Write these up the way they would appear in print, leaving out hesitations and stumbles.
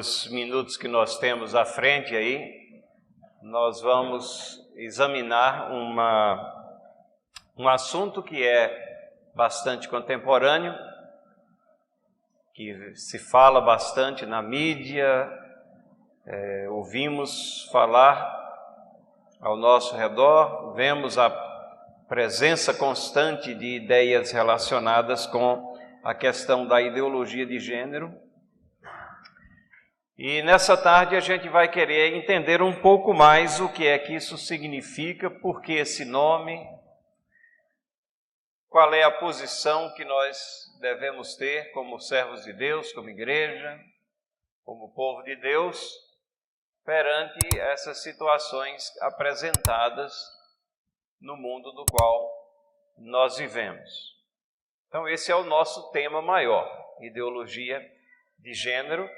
nos minutos que nós temos à frente aí, nós vamos examinar um assunto que é bastante contemporâneo, que se fala bastante na mídia, ouvimos falar ao nosso redor, vemos a presença constante de ideias relacionadas com a questão da ideologia de gênero. E nessa tarde a gente vai querer entender um pouco mais o que é que isso significa, por que esse nome, qual é a posição que nós devemos ter como servos de Deus, como igreja, como povo de Deus, perante essas situações apresentadas no mundo do qual nós vivemos. Então esse é o nosso tema maior, ideologia de gênero.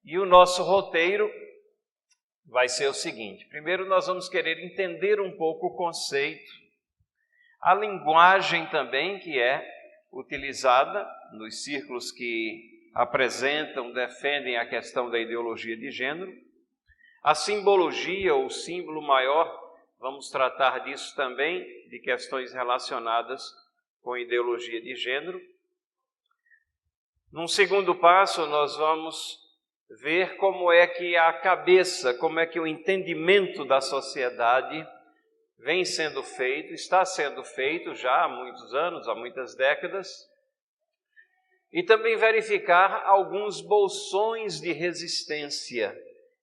E o nosso roteiro vai ser o seguinte: primeiro nós vamos querer entender um pouco o conceito, a linguagem também que é utilizada nos círculos que apresentam, defendem a questão da ideologia de gênero, a simbologia ou símbolo maior, vamos tratar disso também, de questões relacionadas com ideologia de gênero. Num segundo passo nós vamos ver como é que a cabeça, como é que o entendimento da sociedade vem sendo feito, está sendo feito já há muitos anos, há muitas décadas, e também verificar alguns bolsões de resistência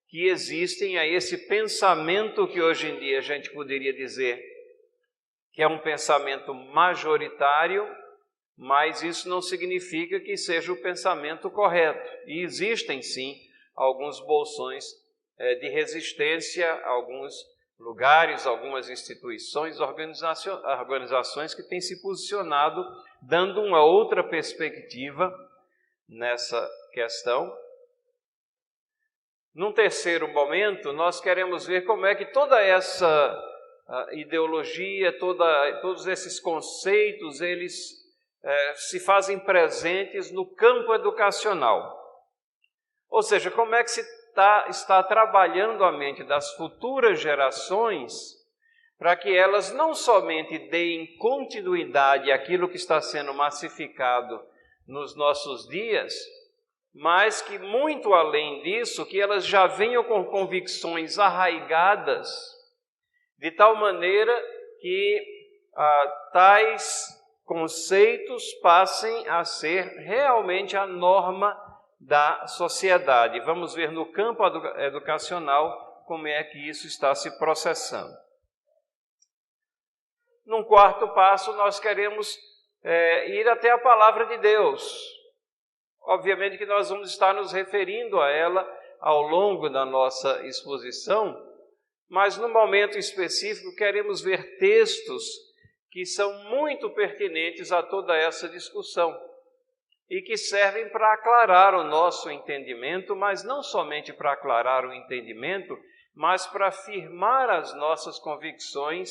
que existem a esse pensamento que hoje em dia a gente poderia dizer que é um pensamento majoritário, mas isso não significa que seja o pensamento correto. E existem, sim, alguns bolsões de resistência, alguns lugares, algumas instituições, organizações que têm se posicionado, dando uma outra perspectiva nessa questão. Num terceiro momento, nós queremos ver como é que toda essa ideologia, todos esses conceitos, eles se fazem presentes no campo educacional. Ou seja, como é que se está trabalhando a mente das futuras gerações para que elas não somente deem continuidade àquilo que está sendo massificado nos nossos dias, mas que muito além disso, que elas já venham com convicções arraigadas, de tal maneira que tais conceitos passem a ser realmente a norma da sociedade. Vamos ver no campo educacional como é que isso está se processando. Num quarto passo, nós queremos ir até a palavra de Deus. Obviamente que nós vamos estar nos referindo a ela ao longo da nossa exposição, mas no momento específico queremos ver textos que são muito pertinentes a toda essa discussão e que servem para aclarar o nosso entendimento, mas não somente para aclarar o entendimento, mas para afirmar as nossas convicções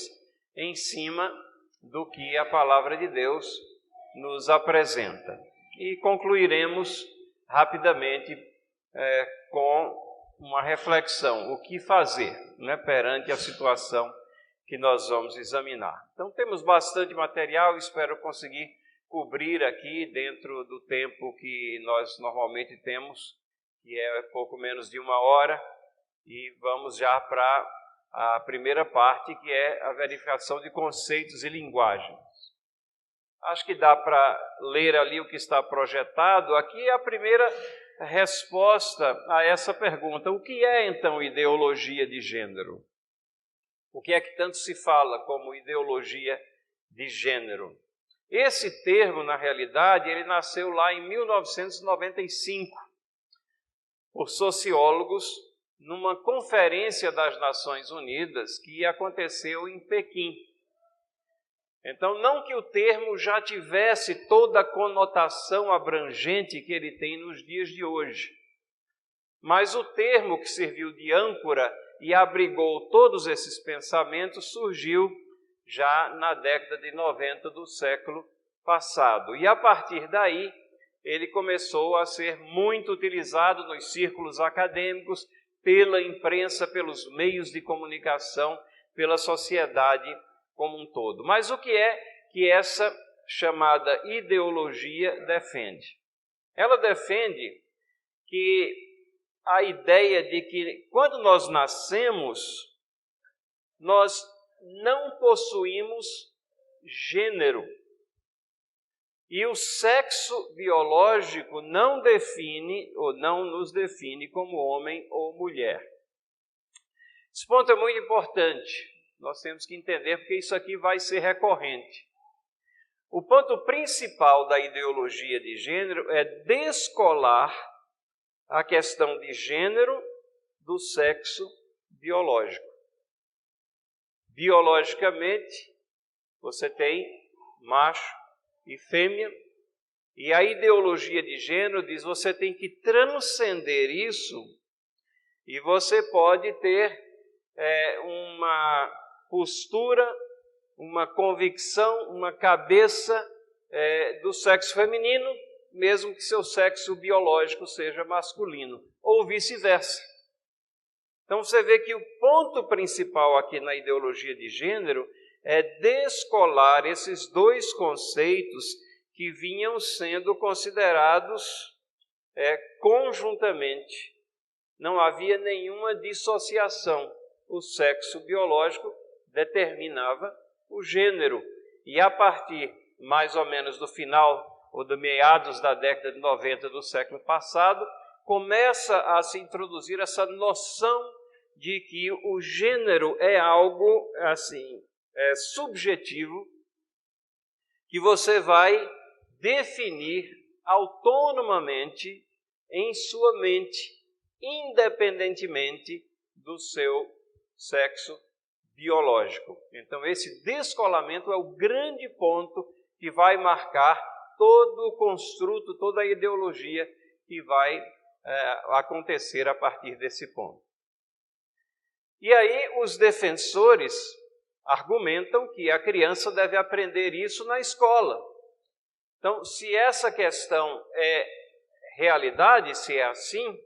em cima do que a palavra de Deus nos apresenta. E concluiremos rapidamente com uma reflexão, o que fazer, né, perante a situação que nós vamos examinar. Então temos bastante material, espero conseguir cobrir aqui dentro do tempo que nós normalmente temos, que é pouco menos de 1 hora, e vamos já para a primeira parte, que é a verificação de conceitos e linguagens. Acho que dá para ler ali o que está projetado. Aqui é a primeira resposta a essa pergunta. O que é então ideologia de gênero? O que é que tanto se fala como ideologia de gênero? Esse termo, na realidade, ele nasceu lá em 1995, por sociólogos, numa conferência das Nações Unidas que aconteceu em Pequim. Então, não que o termo já tivesse toda a conotação abrangente que ele tem nos dias de hoje, mas o termo que serviu de âncora e abrigou todos esses pensamentos surgiu já na década de 90 do século passado. E a partir daí, ele começou a ser muito utilizado nos círculos acadêmicos, pela imprensa, pelos meios de comunicação, pela sociedade como um todo. Mas o que é que essa chamada ideologia defende? Ela defende que a ideia de que quando nós nascemos, nós não possuímos gênero. E o sexo biológico não define ou não nos define como homem ou mulher. Esse ponto é muito importante. Nós temos que entender porque isso aqui vai ser recorrente. O ponto principal da ideologia de gênero é descolar a questão de gênero do sexo biológico. Biologicamente, você tem macho e fêmea, e a ideologia de gênero diz que você tem que transcender isso e você pode ter uma postura, uma convicção, uma cabeça do sexo feminino, mesmo que seu sexo biológico seja masculino, ou vice-versa. Então você vê que o ponto principal aqui na ideologia de gênero é descolar esses dois conceitos que vinham sendo considerados conjuntamente. Não havia nenhuma dissociação. O sexo biológico determinava o gênero. E a partir, mais ou menos, do final ou do meados da década de 90 do século passado, começa a se introduzir essa noção de que o gênero é algo assim subjetivo, que você vai definir autonomamente em sua mente, independentemente do seu sexo biológico. Então, esse descolamento é o grande ponto que vai marcar todo o construto, toda a ideologia que vai acontecer a partir desse ponto. E aí, os defensores argumentam que a criança deve aprender isso na escola. Então, se essa questão é realidade, se é assim,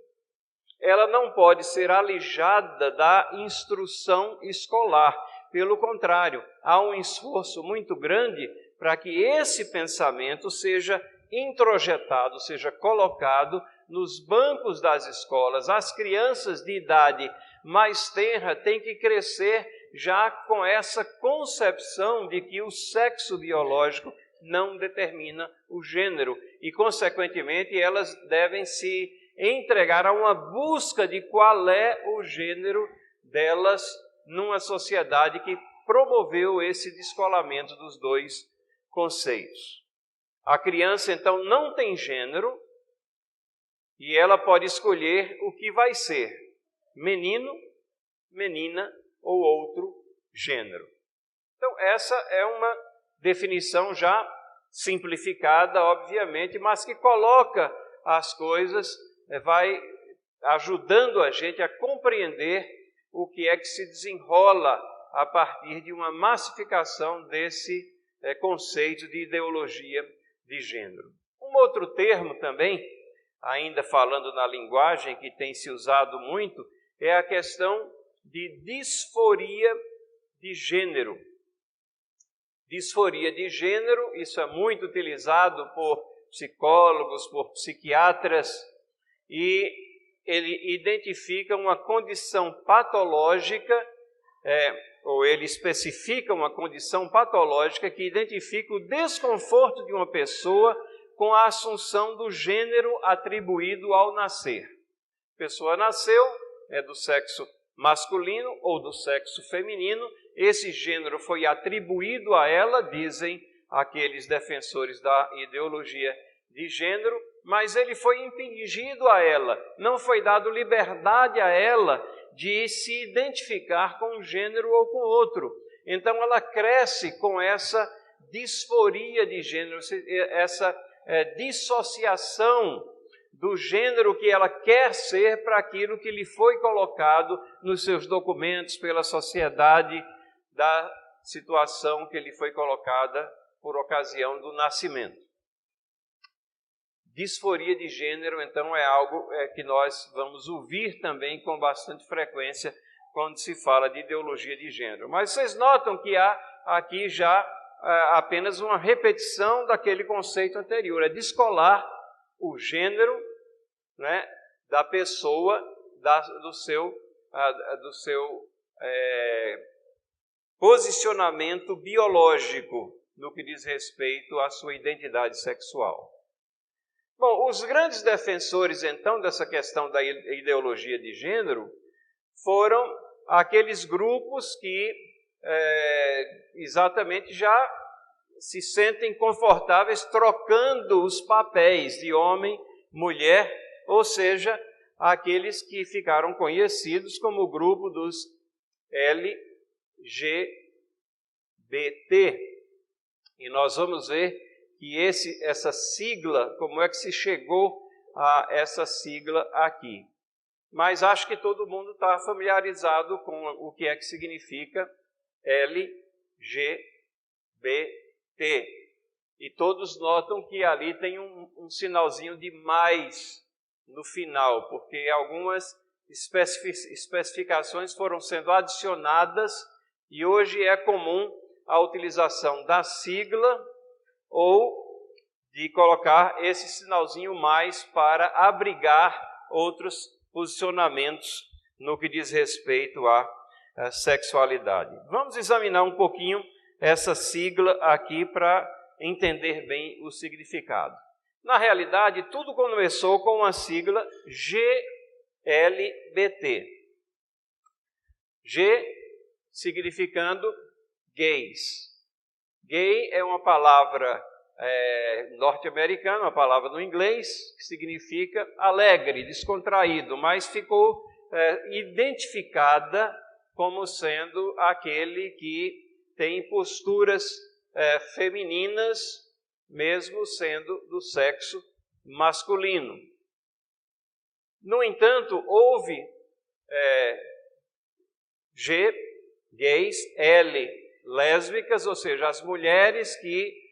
ela não pode ser alijada da instrução escolar. Pelo contrário, há um esforço muito grande para que esse pensamento seja introjetado, seja colocado nos bancos das escolas. As crianças de idade mais tenra têm que crescer já com essa concepção de que o sexo biológico não determina o gênero e, consequentemente, elas devem se entregar a uma busca de qual é o gênero delas numa sociedade que promoveu esse descolamento dos dois conceitos. A criança, então, não tem gênero e ela pode escolher o que vai ser, menino, menina ou outro gênero. Então, essa é uma definição já simplificada, obviamente, mas que coloca as coisas, vai ajudando a gente a compreender o que é que se desenrola a partir de uma massificação desse conceito de ideologia de gênero. Um outro termo também, ainda falando na linguagem que tem se usado muito, é a questão de disforia de gênero. Disforia de gênero, isso é muito utilizado por psicólogos, por psiquiatras, e ele identifica uma condição patológica, ou ele especifica uma condição patológica que identifica o desconforto de uma pessoa com a assunção do gênero atribuído ao nascer. A pessoa nasceu, é do sexo masculino ou do sexo feminino, esse gênero foi atribuído a ela, dizem aqueles defensores da ideologia de gênero, mas ele foi impingido a ela, não foi dado liberdade a ela de se identificar com um gênero ou com outro. Então ela cresce com essa disforia de gênero, essa dissociação do gênero que ela quer ser para aquilo que lhe foi colocado nos seus documentos pela sociedade da situação que lhe foi colocada por ocasião do nascimento. disforia de gênero, então, é algo que nós vamos ouvir também com bastante frequência quando se fala de ideologia de gênero. Mas vocês notam que há aqui já apenas uma repetição daquele conceito anterior, é descolar o gênero, né, da pessoa, do seu posicionamento biológico no que diz respeito à sua identidade sexual. Bom, os grandes defensores, então, dessa questão da ideologia de gênero foram aqueles grupos que exatamente já se sentem confortáveis trocando os papéis de homem, mulher, ou seja, aqueles que ficaram conhecidos como o grupo dos LGBT. E nós vamos ver que essa sigla, como é que se chegou a essa sigla aqui. Mas acho que todo mundo está familiarizado com o que é que significa LGBT. E todos notam que ali tem um sinalzinho de mais no final, porque algumas especificações foram sendo adicionadas e hoje é comum a utilização da sigla ou de colocar esse sinalzinho mais para abrigar outros posicionamentos no que diz respeito à sexualidade. Vamos examinar um pouquinho essa sigla aqui para entender bem o significado. Na realidade, tudo começou com a sigla GLBT. G significando gays. Gay é uma palavra norte-americana, uma palavra no inglês, que significa alegre, descontraído, mas ficou identificada como sendo aquele que tem posturas femininas, mesmo sendo do sexo masculino. No entanto, houve G, gays, L, lésbicas, ou seja, as mulheres que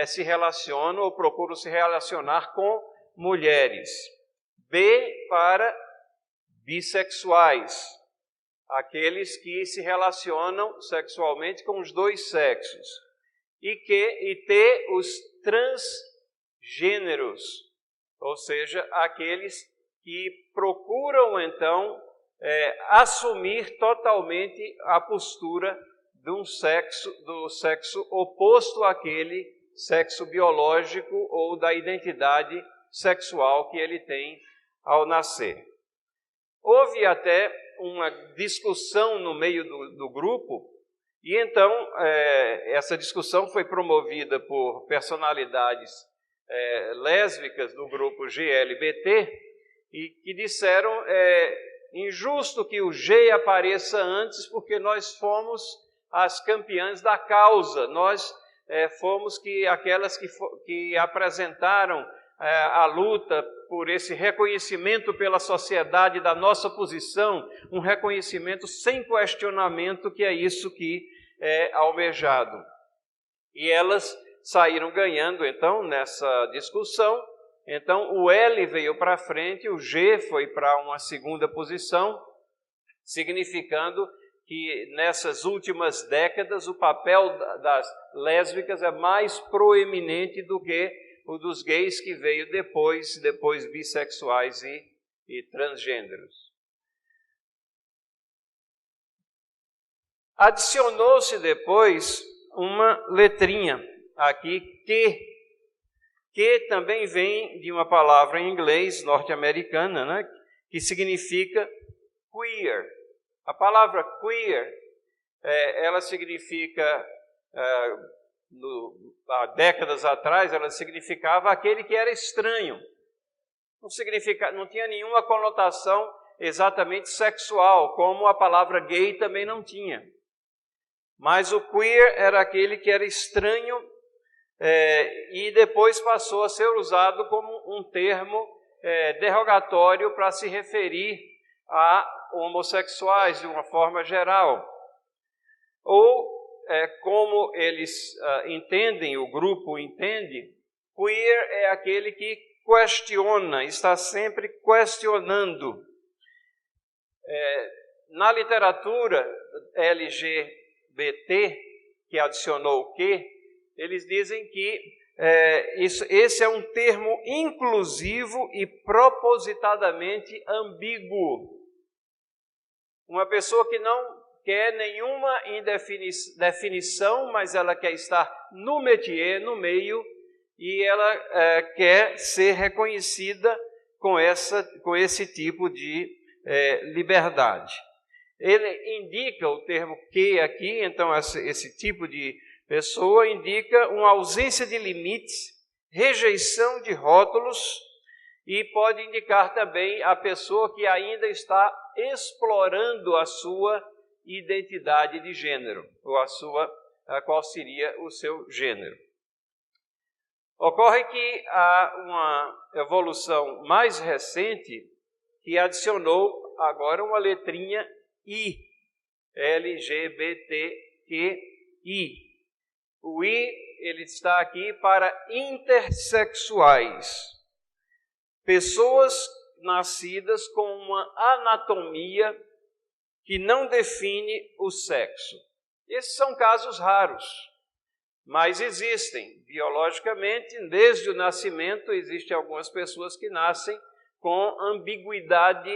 se relacionam ou procuram se relacionar com mulheres. B para bissexuais, aqueles que se relacionam sexualmente com os dois sexos. E T, os transgêneros, ou seja, aqueles que procuram, então, assumir totalmente a postura do sexo oposto àquele sexo biológico ou da identidade sexual que ele tem ao nascer. Houve até uma discussão no meio do grupo, e então essa discussão foi promovida por personalidades lésbicas do grupo GLBT, e que disseram injusto que o G apareça antes, porque nós fomos as campeãs da causa, nós fomos aquelas que apresentaram a luta por esse reconhecimento pela sociedade da nossa posição, um reconhecimento sem questionamento, que é isso que é almejado. E elas saíram ganhando, então, nessa discussão. Então, o L veio para frente, o G foi para uma segunda posição, significando que nessas últimas décadas o papel das lésbicas é mais proeminente do que o dos gays, que veio depois bissexuais e transgêneros. Adicionou-se depois uma letrinha aqui, que também vem de uma palavra em inglês norte-americana, né, que significa queer. A palavra queer, ela significa, há décadas atrás, ela significava aquele que era estranho. Não tinha nenhuma conotação exatamente sexual, como a palavra gay também não tinha. Mas o queer era aquele que era estranho, e depois passou a ser usado como um termo derogatório para se referir a homossexuais de uma forma geral. Ou, como eles entendem, o grupo entende, queer é aquele que questiona, está sempre questionando. Na literatura LGBT, que adicionou o que, eles dizem que esse é um termo inclusivo e propositadamente ambíguo. Uma pessoa que não quer nenhuma definição, mas ela quer estar no métier, no meio, e ela quer ser reconhecida com esse tipo de liberdade. Ele indica o termo que aqui, então esse tipo de pessoa indica uma ausência de limites, rejeição de rótulos, e pode indicar também a pessoa que ainda está explorando a sua identidade de gênero, ou qual seria o seu gênero. Ocorre que há uma evolução mais recente que adicionou agora uma letrinha I, LGBTQI. O I, ele está aqui para intersexuais. Pessoas nascidas com uma anatomia que não define o sexo. Esses são casos raros, mas existem. Biologicamente, desde o nascimento, existem algumas pessoas que nascem com ambiguidade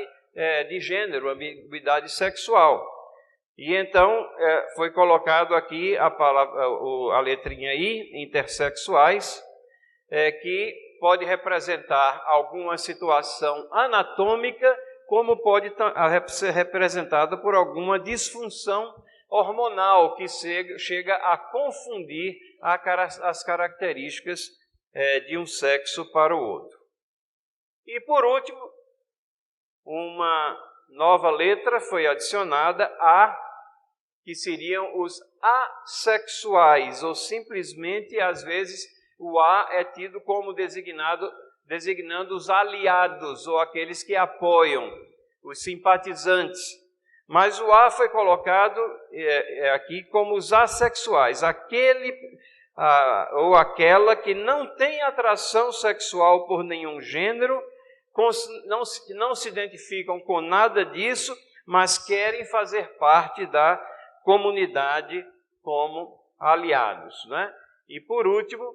de gênero, ambiguidade sexual. E então foi colocado aqui a letrinha I, intersexuais, que pode representar alguma situação anatômica, como pode ser representada por alguma disfunção hormonal que chega a confundir as características de um sexo para o outro. E por último, uma nova letra foi adicionada, A, que seriam os assexuais, ou simplesmente, às vezes, o A é tido como designando os aliados, ou aqueles que apoiam, os simpatizantes. Mas o A foi colocado aqui como os assexuais, aquele ou aquela que não tem atração sexual por nenhum gênero, não se identificam com nada disso, mas querem fazer parte da comunidade como aliados, né? E por último,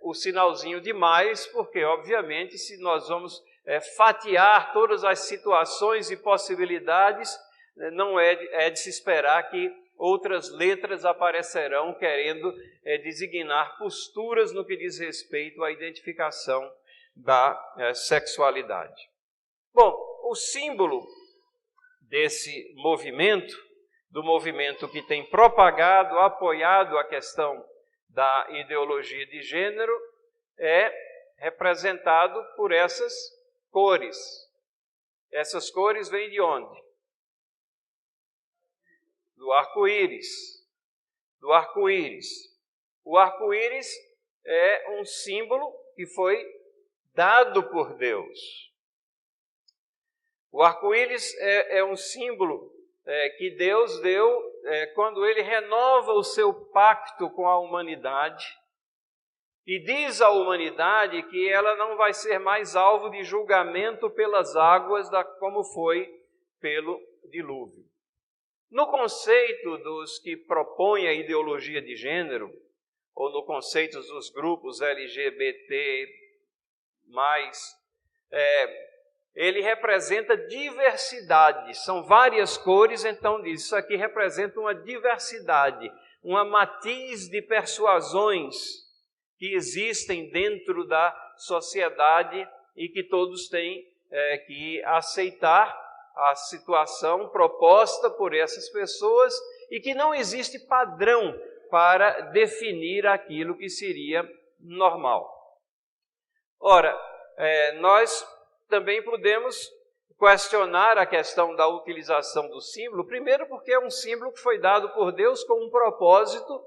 o sinalzinho de mais, porque obviamente se nós vamos fatiar todas as situações e possibilidades, não é de se esperar que outras letras aparecerão querendo designar posturas no que diz respeito à identificação da sexualidade. Bom, o símbolo desse movimento, do movimento que tem propagado, apoiado a questão da ideologia de gênero, é representado por essas cores. Essas cores vêm de onde? Do arco-íris. Do arco-íris. O arco-íris é um símbolo que foi dado por Deus. O arco-íris é um símbolo que Deus deu quando Ele renova o seu pacto com a humanidade e diz à humanidade que ela não vai ser mais alvo de julgamento pelas águas como foi pelo dilúvio. No conceito dos que propõem a ideologia de gênero, ou no conceito dos grupos LGBT+, ele representa diversidade. São várias cores, então isso aqui representa uma diversidade, uma matiz de persuasões que existem dentro da sociedade e que todos têm que aceitar a situação proposta por essas pessoas e que não existe padrão para definir aquilo que seria normal. Ora, nós também podemos questionar a questão da utilização do símbolo, primeiro porque é um símbolo que foi dado por Deus com um propósito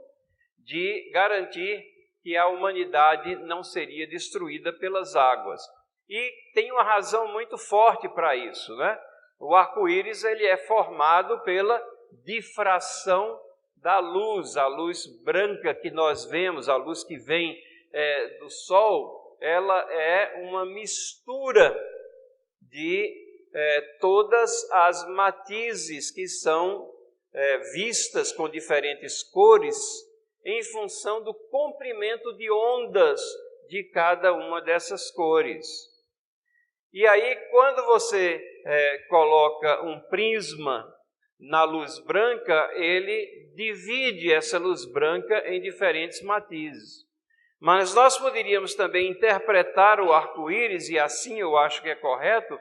de garantir que a humanidade não seria destruída pelas águas. E tem uma razão muito forte para isso, né? O arco-íris ele é formado pela difração da luz, a luz branca que nós vemos, a luz que vem do sol, ela é uma mistura de todas as matizes que são vistas com diferentes cores em função do comprimento de ondas de cada uma dessas cores. E aí, quando você coloca um prisma na luz branca, ele divide essa luz branca em diferentes matizes. Mas nós poderíamos também interpretar o arco-íris, e assim eu acho que é correto,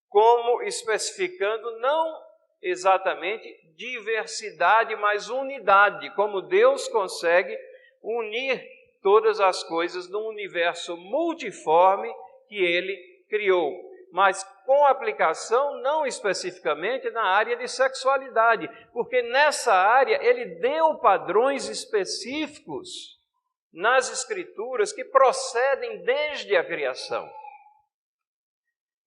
como especificando não exatamente diversidade, mas unidade, como Deus consegue unir todas as coisas num universo multiforme que Ele criou, mas com aplicação não especificamente na área de sexualidade, porque nessa área Ele deu padrões específicos nas Escrituras que procedem desde a criação.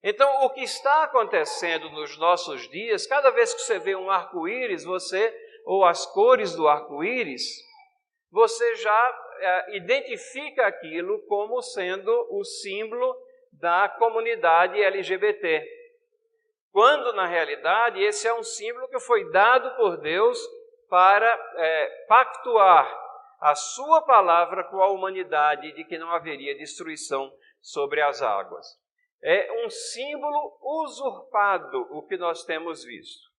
Então, o que está acontecendo nos nossos dias, cada vez que você vê um arco-íris, ou as cores do arco-íris, você já identifica aquilo como sendo o símbolo da comunidade LGBT. Quando, na realidade, esse é um símbolo que foi dado por Deus para pactuar a sua palavra com a humanidade de que não haveria destruição sobre as águas. É um símbolo usurpado, o que nós temos visto.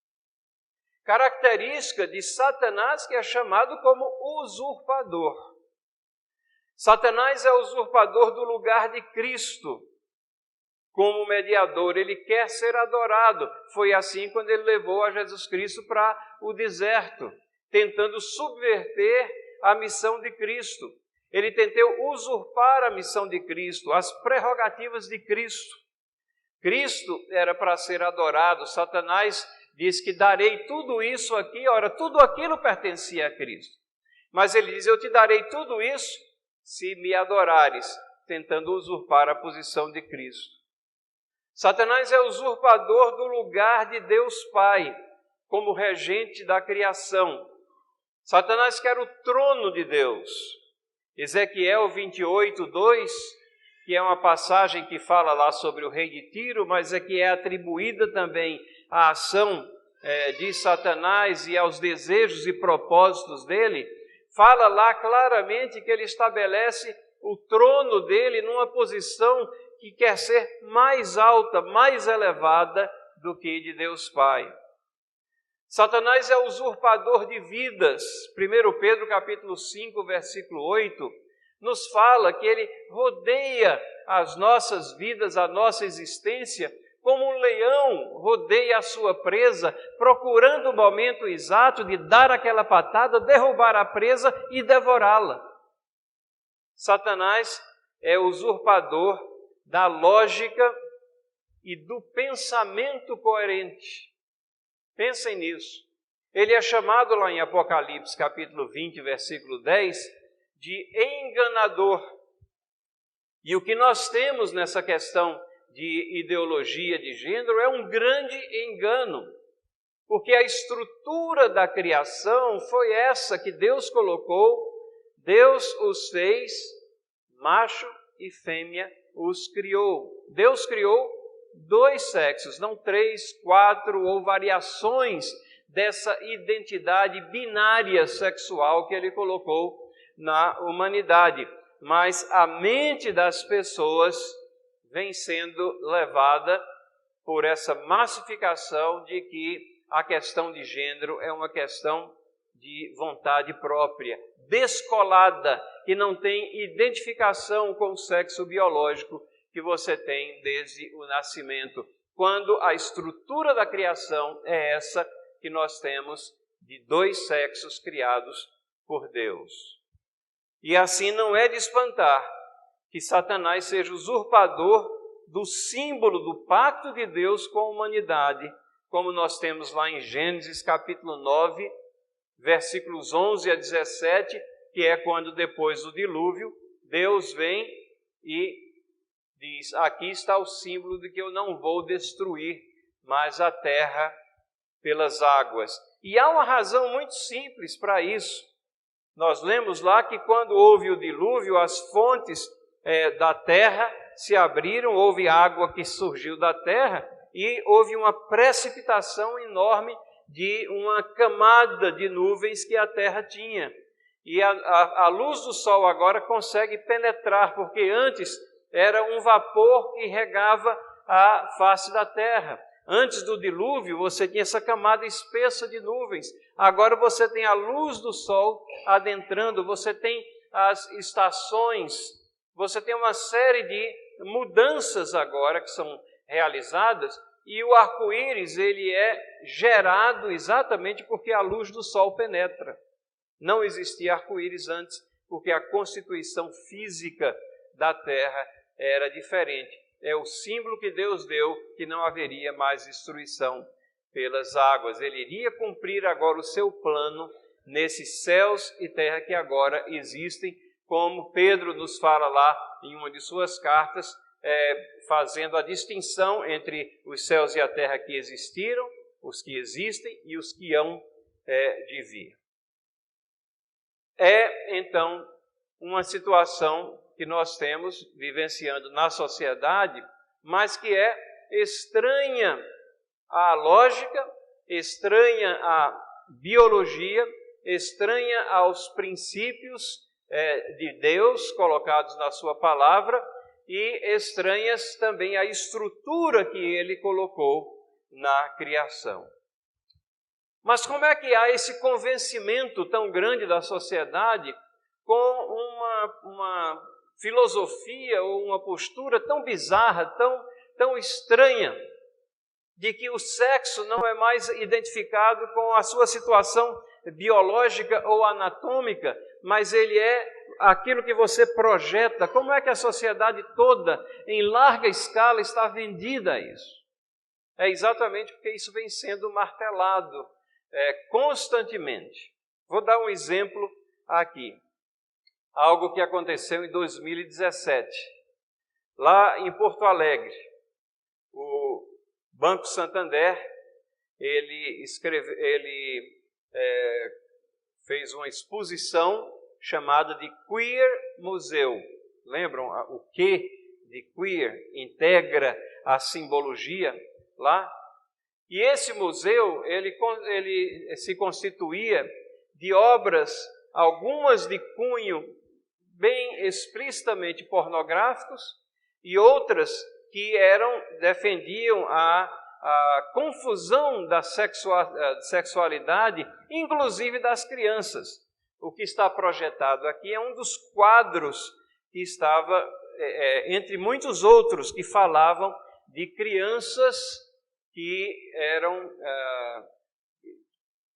Característica de Satanás, que é chamado como usurpador. Satanás é usurpador do lugar de Cristo como mediador. Ele quer ser adorado. Foi assim quando ele levou a Jesus Cristo para o deserto, tentando subverter a missão de Cristo. Ele tentou usurpar a missão de Cristo, as prerrogativas de Cristo. Cristo era para ser adorado. Satanás diz que darei tudo isso aqui. Ora, tudo aquilo pertencia a Cristo. Mas ele diz, eu te darei tudo isso se me adorares, tentando usurpar a posição de Cristo. Satanás é usurpador do lugar de Deus Pai, como regente da criação. Satanás quer o trono de Deus. Ezequiel 28:2, que é uma passagem que fala lá sobre o rei de Tiro, mas que é atribuída também à ação de Satanás e aos desejos e propósitos dele, fala lá claramente que ele estabelece o trono dele numa posição que quer ser mais alta, mais elevada do que de Deus Pai. Satanás é usurpador de vidas. 1 Pedro capítulo 5, versículo 8, nos fala que ele rodeia as nossas vidas, a nossa existência, como um leão rodeia a sua presa, procurando o momento exato de dar aquela patada, derrubar a presa e devorá-la. Satanás é usurpador da lógica e do pensamento coerente. Pensem nisso. Ele é chamado lá em Apocalipse, capítulo 20, versículo 10, de enganador. E o que nós temos nessa questão de ideologia de gênero é um grande engano, porque a estrutura da criação foi essa que Deus colocou. Deus os fez, macho e fêmea os criou. Deus criou 2 sexos, não 3, 4 ou variações dessa identidade binária sexual que Ele colocou na humanidade. Mas a mente das pessoas vem sendo levada por essa massificação de que a questão de gênero é uma questão de vontade própria, descolada, que não tem identificação com o sexo biológico que você tem desde o nascimento, quando a estrutura da criação é essa que nós temos de 2 sexos criados por Deus. E assim não é de espantar que Satanás seja usurpador do símbolo do pacto de Deus com a humanidade, como nós temos lá em Gênesis capítulo 9, versículos 11 a 17, que é quando depois do dilúvio, Deus vem e diz, aqui está o símbolo de que eu não vou destruir mais a terra pelas águas. E há uma razão muito simples para isso. Nós lemos lá que quando houve o dilúvio, as fontes da terra se abriram, houve água que surgiu da terra e houve uma precipitação enorme de uma camada de nuvens que a terra tinha. E a luz do sol agora consegue penetrar, porque antes era um vapor que regava a face da terra. Antes do dilúvio, você tinha essa camada espessa de nuvens. Agora você tem a luz do sol adentrando, você tem as estações, você tem uma série de mudanças agora que são realizadas, e o arco-íris ele é gerado exatamente porque a luz do sol penetra. Não existia arco-íris antes, porque a constituição física da terra era diferente. É o símbolo que Deus deu que não haveria mais destruição pelas águas. Ele iria cumprir agora o seu plano nesses céus e terra que agora existem, como Pedro nos fala lá em uma de suas cartas, fazendo a distinção entre os céus e a terra que existiram, os que existem e os que hão de vir. É, então, uma situação que nós temos vivenciando na sociedade, mas que é estranha à lógica, estranha à biologia, estranha aos princípios de Deus colocados na sua palavra e estranhas também à estrutura que Ele colocou na criação. Mas como é que há esse convencimento tão grande da sociedade com uma filosofia ou uma postura tão bizarra, tão estranha, de que o sexo não é mais identificado com a sua situação biológica ou anatômica, mas ele é aquilo que você projeta? Como é que a sociedade toda, em larga escala, está vendida a isso? É exatamente porque isso vem sendo martelado constantemente. Vou dar um exemplo aqui. Algo que aconteceu em 2017. Lá em Porto Alegre, o Banco Santander, ele fez uma exposição chamada de Queer Museu. Lembram o Q de queer? Integra a simbologia lá. E esse museu, ele se constituía de obras, algumas de cunho bem explicitamente pornográficos e outras que defendiam a confusão da sexualidade, inclusive das crianças. O que está projetado aqui é um dos quadros que estava, entre muitos outros, que falavam de crianças que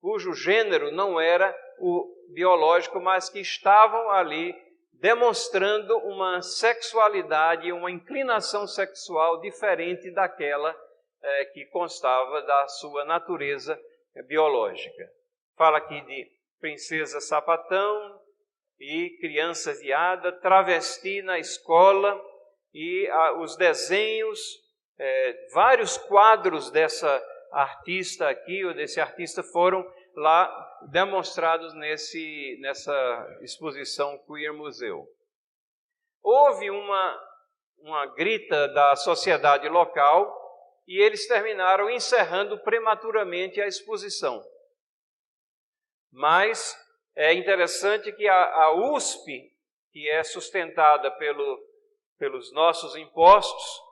cujo gênero não era o biológico, mas que estavam ali demonstrando uma sexualidade, uma inclinação sexual diferente daquela que constava da sua natureza biológica. Fala aqui de princesa sapatão e criança viada, travesti na escola e os desenhos, vários quadros dessa artista aqui ou desse artista foram lá demonstrados nessa exposição Queer Museu. Houve uma grita da sociedade local e eles terminaram encerrando prematuramente a exposição. Mas é interessante que a USP, que é sustentada pelos nossos impostos,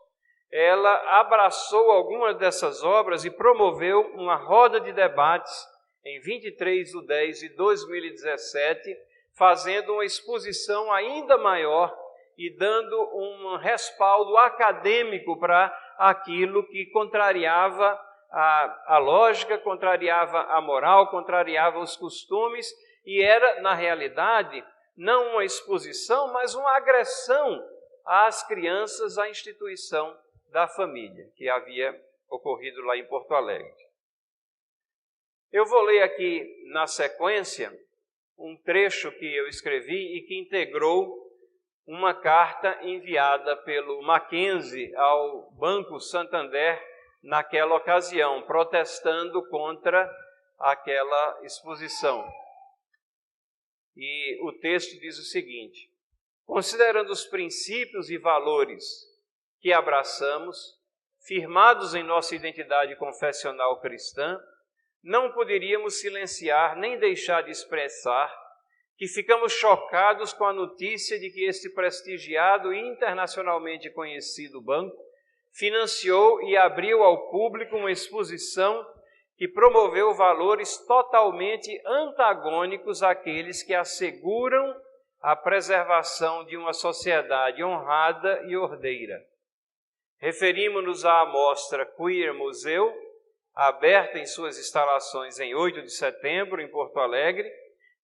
ela abraçou algumas dessas obras e promoveu uma roda de debates em 23/10/2017, fazendo uma exposição ainda maior e dando um respaldo acadêmico para aquilo que contrariava a lógica, contrariava a moral, contrariava os costumes, e era, na realidade, não uma exposição, mas uma agressão às crianças, à instituição da família, que havia ocorrido lá em Porto Alegre. Eu vou ler aqui, na sequência, um trecho que eu escrevi e que integrou uma carta enviada pelo Mackenzie ao Banco Santander naquela ocasião, protestando contra aquela exposição. E o texto diz o seguinte: considerando os princípios e valores que abraçamos, firmados em nossa identidade confessional cristã, não poderíamos silenciar nem deixar de expressar que ficamos chocados com a notícia de que este prestigiado e internacionalmente conhecido banco financiou e abriu ao público uma exposição que promoveu valores totalmente antagônicos àqueles que asseguram a preservação de uma sociedade honrada e ordeira. Referimos-nos à amostra Queer Museu, aberta em suas instalações em 8 de setembro, em Porto Alegre,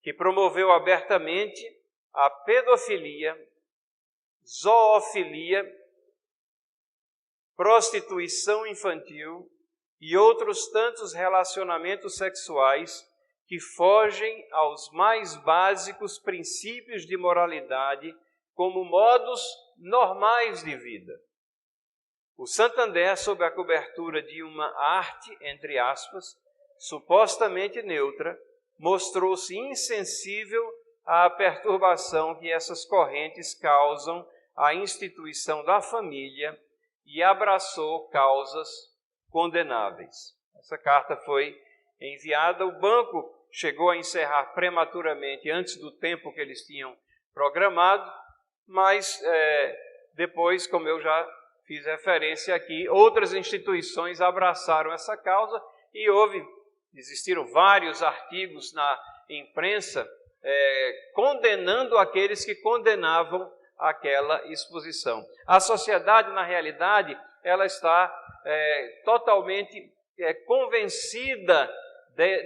que promoveu abertamente a pedofilia, zoofilia, prostituição infantil e outros tantos relacionamentos sexuais que fogem aos mais básicos princípios de moralidade como modos normais de vida. O Santander, sob a cobertura de uma arte, entre aspas, supostamente neutra, mostrou-se insensível à perturbação que essas correntes causam à instituição da família e abraçou causas condenáveis. Essa carta foi enviada, o banco chegou a encerrar prematuramente antes do tempo que eles tinham programado, mas depois, como eu já fiz referência aqui, outras instituições abraçaram essa causa e existiram vários artigos na imprensa condenando aqueles que condenavam aquela exposição. A sociedade, na realidade, ela está totalmente convencida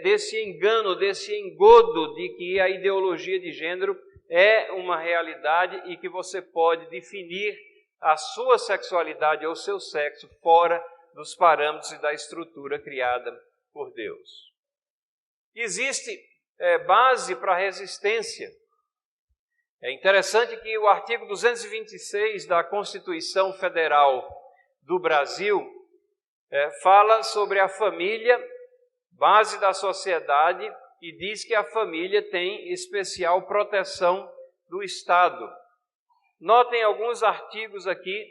desse engano, desse engodo de que a ideologia de gênero é uma realidade e que você pode definir a sua sexualidade ou seu sexo fora dos parâmetros e da estrutura criada por Deus. Existe base para a resistência. É interessante que o artigo 226 da Constituição Federal do Brasil fala sobre a família, base da sociedade, e diz que a família tem especial proteção do Estado. Notem alguns artigos aqui,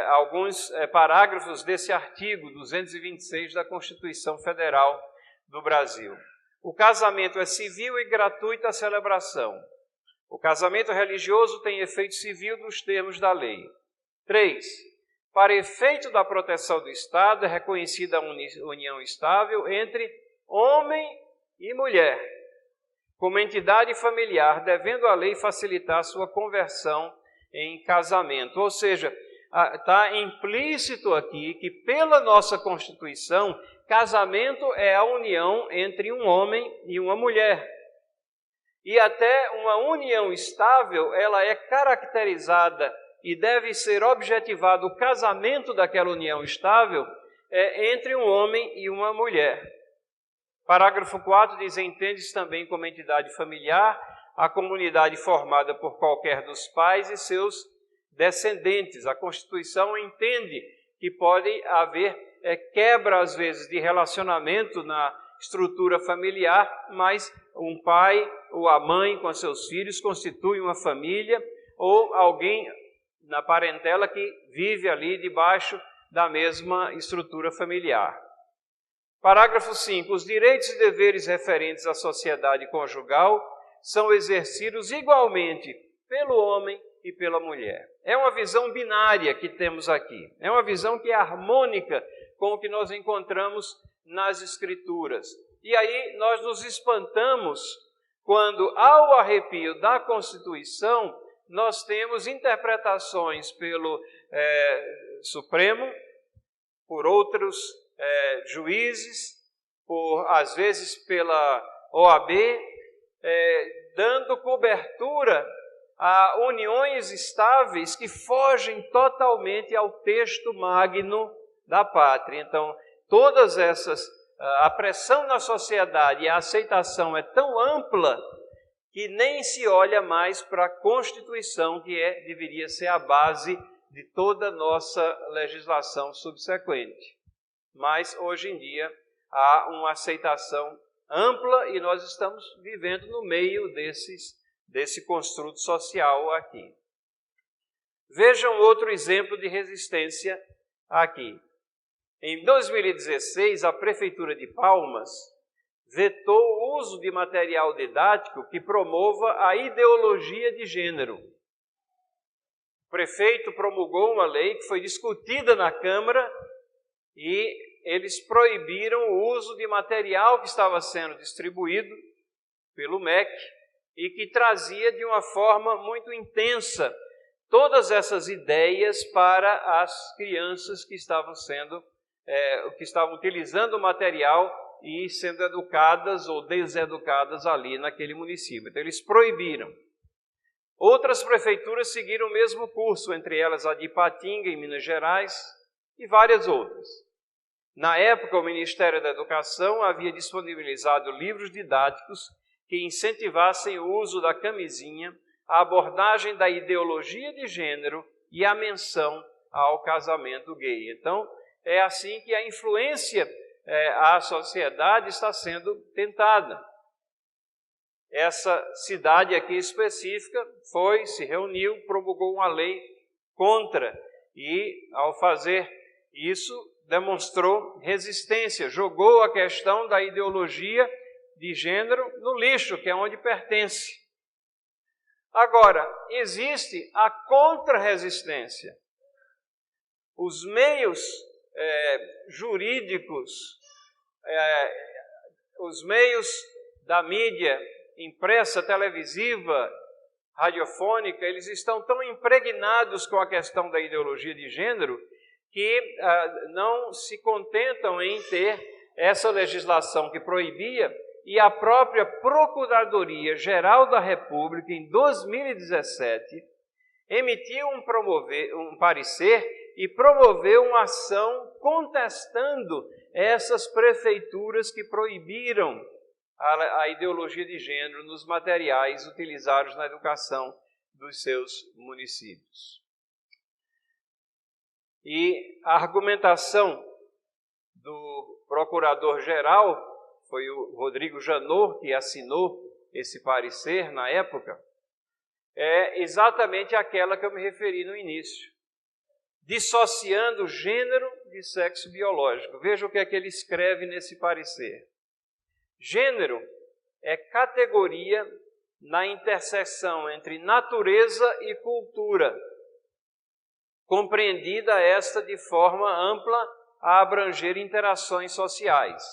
alguns parágrafos desse artigo 226 da Constituição Federal do Brasil. O casamento é civil e gratuita a celebração. O casamento religioso tem efeito civil nos termos da lei. 3. Para efeito da proteção do Estado, é reconhecida a união estável entre homem e mulher, como entidade familiar, devendo a lei facilitar sua conversão em casamento. Ou seja, está implícito aqui que, pela nossa Constituição, casamento é a união entre um homem e uma mulher. E até uma união estável, ela é caracterizada e deve ser objetivado o casamento daquela união estável entre um homem e uma mulher. Parágrafo 4 diz: entende-se também como entidade familiar a comunidade formada por qualquer dos pais e seus descendentes. A Constituição entende que pode haver quebra, às vezes, de relacionamento na estrutura familiar, mas um pai ou a mãe com seus filhos constituem uma família, ou alguém na parentela que vive ali debaixo da mesma estrutura familiar. Parágrafo 5. Os direitos e deveres referentes à sociedade conjugal são exercidos igualmente pelo homem e pela mulher. É uma visão binária que temos aqui. É uma visão que é harmônica com o que nós encontramos nas Escrituras. E aí nós nos espantamos quando, ao arrepio da Constituição, nós temos interpretações pelo Supremo, por outros juízes, às vezes pela OAB, dando cobertura a uniões estáveis que fogem totalmente ao texto magno da pátria. Então, todas essas, a pressão na sociedade e a aceitação é tão ampla que nem se olha mais para a Constituição, que deveria ser a base de toda a nossa legislação subsequente. Mas, hoje em dia, há uma aceitação ampla e nós estamos vivendo no meio desses desse construto social aqui. Vejam outro exemplo de resistência aqui. Em 2016, a Prefeitura de Palmas vetou o uso de material didático que promova a ideologia de gênero. O prefeito promulgou uma lei que foi discutida na Câmara e eles proibiram o uso de material que estava sendo distribuído pelo MEC e que trazia de uma forma muito intensa todas essas ideias para as crianças que estavam utilizando o material e sendo educadas ou deseducadas ali naquele município. Então, eles proibiram. Outras prefeituras seguiram o mesmo curso, entre elas a de Ipatinga, em Minas Gerais, e várias outras. Na época, o Ministério da Educação havia disponibilizado livros didáticos que incentivassem o uso da camisinha, a abordagem da ideologia de gênero e a menção ao casamento gay. Então, é assim que a influência à sociedade está sendo tentada. Essa cidade aqui específica se reuniu, promulgou uma lei contra e, ao fazer isso, demonstrou resistência, jogou a questão da ideologia de gênero no lixo, que é onde pertence. Agora, existe a contra-resistência. Os meios jurídicos, os meios da mídia impressa, televisiva, radiofônica, eles estão tão impregnados com a questão da ideologia de gênero que não se contentam em ter essa legislação que proibia, e a própria Procuradoria-Geral da República, em 2017, emitiu um parecer e promoveu uma ação contestando essas prefeituras que proibiram a ideologia de gênero nos materiais utilizados na educação dos seus municípios. E a argumentação do procurador-geral, foi o Rodrigo Janot que assinou esse parecer na época, é exatamente aquela que eu me referi no início, dissociando gênero de sexo biológico. Veja o que é que ele escreve nesse parecer. Gênero é categoria na interseção entre natureza e cultura, compreendida esta de forma ampla a abranger interações sociais.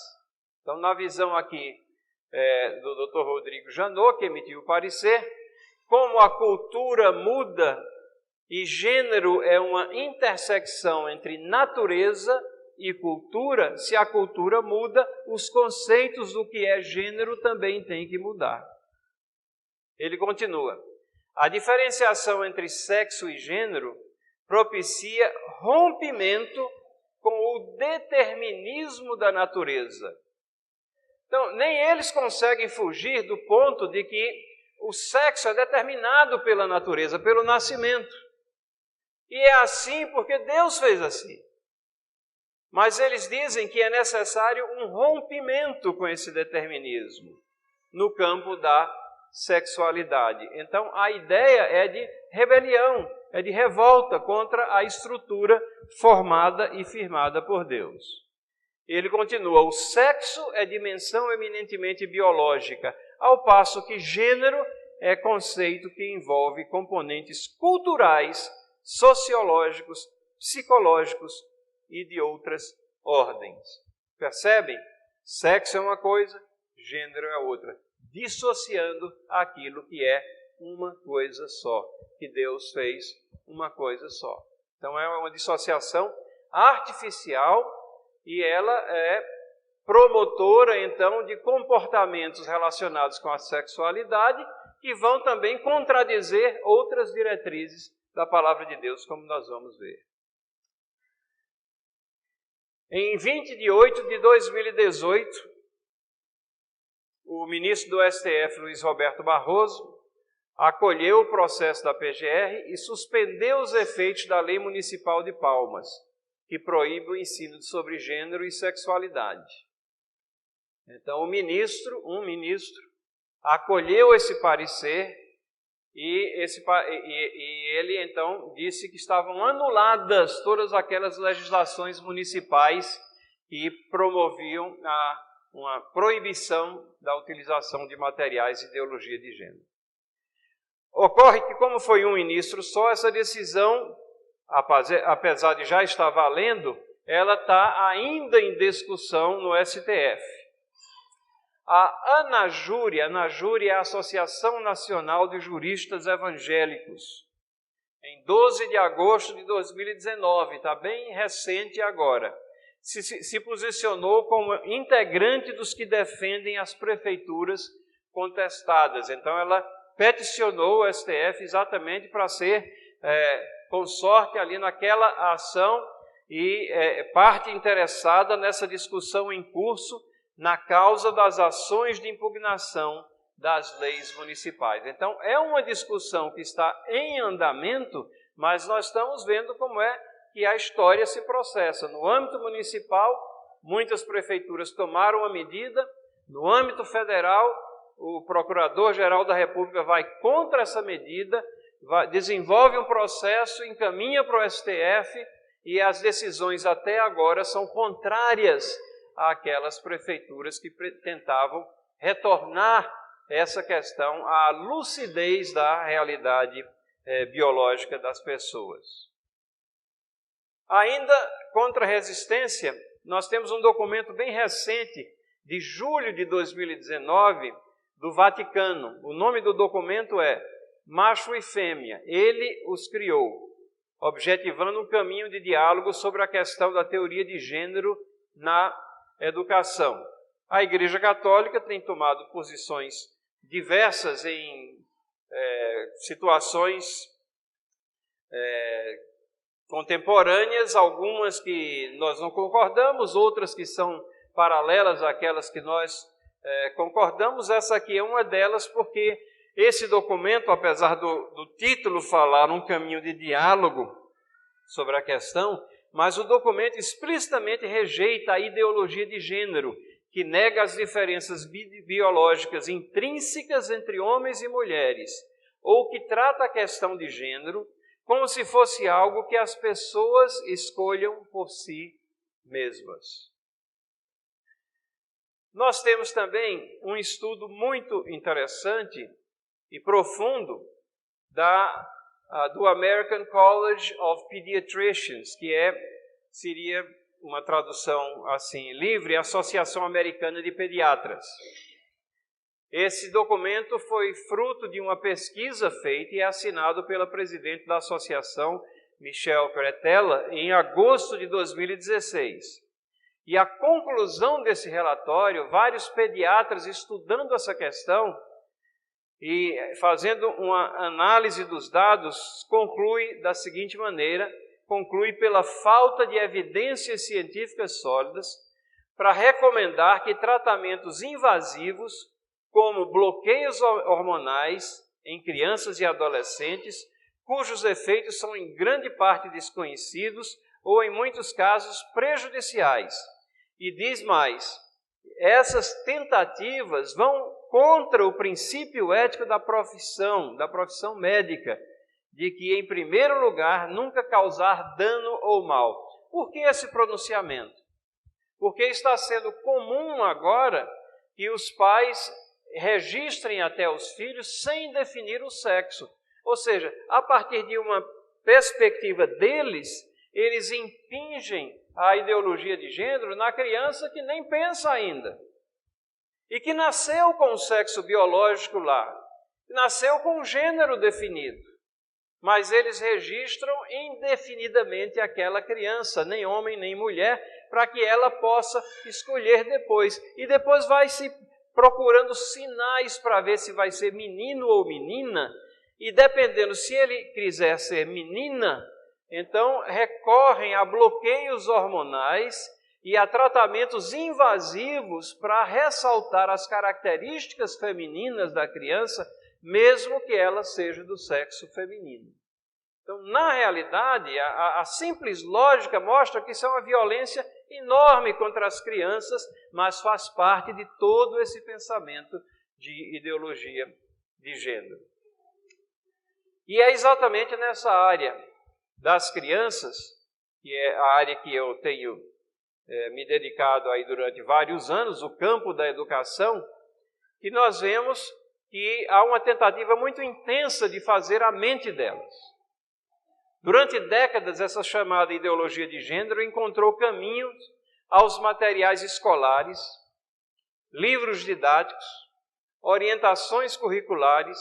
Então, na visão aqui do Dr. Rodrigo Janot, que emitiu o parecer, como a cultura muda e gênero é uma intersecção entre natureza e cultura, se a cultura muda, os conceitos do que é gênero também têm que mudar. Ele continua: a diferenciação entre sexo e gênero propicia rompimento com o determinismo da natureza. Então, nem eles conseguem fugir do ponto de que o sexo é determinado pela natureza, pelo nascimento. E é assim porque Deus fez assim. Mas eles dizem que é necessário um rompimento com esse determinismo no campo da sexualidade. Então, a ideia é de rebelião, é de revolta contra a estrutura formada e firmada por Deus. Ele continua: o sexo é dimensão eminentemente biológica, ao passo que gênero é conceito que envolve componentes culturais, sociológicos, psicológicos e de outras ordens. Percebem? Sexo é uma coisa, gênero é outra, dissociando aquilo que é uma coisa só, que Deus fez uma coisa só. Então é uma dissociação artificial e ela é promotora, então, de comportamentos relacionados com a sexualidade que vão também contradizer outras diretrizes da Palavra de Deus, como nós vamos ver. Em 20 de 8 de 2018, o ministro do STF, Luiz Roberto Barroso, acolheu o processo da PGR e suspendeu os efeitos da Lei Municipal de Palmas, que proíbe o ensino sobre gênero e sexualidade. Então, um ministro acolheu esse parecer E ele então disse que estavam anuladas todas aquelas legislações municipais que promoviam uma proibição da utilização de materiais de ideologia de gênero. Ocorre que, como foi um ministro só, essa decisão, apesar de já estar valendo, ela está ainda em discussão no STF. A ANAJURE é a Associação Nacional de Juristas Evangélicos, em 12 de agosto de 2019, está bem recente agora, se posicionou como integrante dos que defendem as prefeituras contestadas. Então, ela peticionou o STF exatamente para ser consorte ali naquela ação e parte interessada nessa discussão em curso na causa das ações de impugnação das leis municipais. Então, é uma discussão que está em andamento, mas nós estamos vendo como é que a história se processa. No âmbito municipal, muitas prefeituras tomaram a medida. No âmbito federal, o Procurador-Geral da República vai contra essa medida, desenvolve um processo, encaminha para o STF, e as decisões até agora são contrárias àquelas prefeituras que tentavam retornar essa questão à lucidez da realidade biológica das pessoas. Ainda contra a resistência, nós temos um documento bem recente, de julho de 2019, do Vaticano. O nome do documento é Macho e Fêmea. Ele os criou, objetivando um caminho de diálogo sobre a questão da teoria de gênero na educação. A Igreja Católica tem tomado posições diversas em situações contemporâneas, algumas que nós não concordamos, outras que são paralelas àquelas que nós concordamos. Essa aqui é uma delas, porque esse documento, apesar do título falar um caminho de diálogo sobre a questão, mas o documento explicitamente rejeita a ideologia de gênero, que nega as diferenças biológicas intrínsecas entre homens e mulheres, ou que trata a questão de gênero como se fosse algo que as pessoas escolham por si mesmas. Nós temos também um estudo muito interessante e profundo do American College of Pediatricians, que seria uma tradução assim livre, Associação Americana de Pediatras. Esse documento foi fruto de uma pesquisa feita e é assinado pela presidente da associação, Michelle Cretella, em agosto de 2016. E a conclusão desse relatório, vários pediatras estudando essa questão e fazendo uma análise dos dados, conclui da seguinte maneira: conclui pela falta de evidências científicas sólidas para recomendar que tratamentos invasivos, como bloqueios hormonais em crianças e adolescentes, cujos efeitos são em grande parte desconhecidos ou, em muitos casos, prejudiciais. E diz mais: essas tentativas vão contra o princípio ético da profissão médica, de que, em primeiro lugar, nunca causar dano ou mal. Por que esse pronunciamento? Porque está sendo comum agora que os pais registrem até os filhos sem definir o sexo. Ou seja, a partir de uma perspectiva deles, eles impingem a ideologia de gênero na criança que nem pensa ainda. E que nasceu com o sexo biológico lá, nasceu com um gênero definido. Mas eles registram indefinidamente aquela criança, nem homem nem mulher, para que ela possa escolher depois. E depois vai se procurando sinais para ver se vai ser menino ou menina, e dependendo se ele quiser ser menina, então recorrem a bloqueios hormonais e a tratamentos invasivos para ressaltar as características femininas da criança, mesmo que ela seja do sexo feminino. Então, na realidade, a simples lógica mostra que isso é uma violência enorme contra as crianças, mas faz parte de todo esse pensamento de ideologia de gênero. E é exatamente nessa área das crianças, que é a área que eu tenho me dedicado aí durante vários anos, o campo da educação, que nós vemos que há uma tentativa muito intensa de fazer a mente delas. Durante décadas, essa chamada ideologia de gênero encontrou caminhos aos materiais escolares, livros didáticos, orientações curriculares,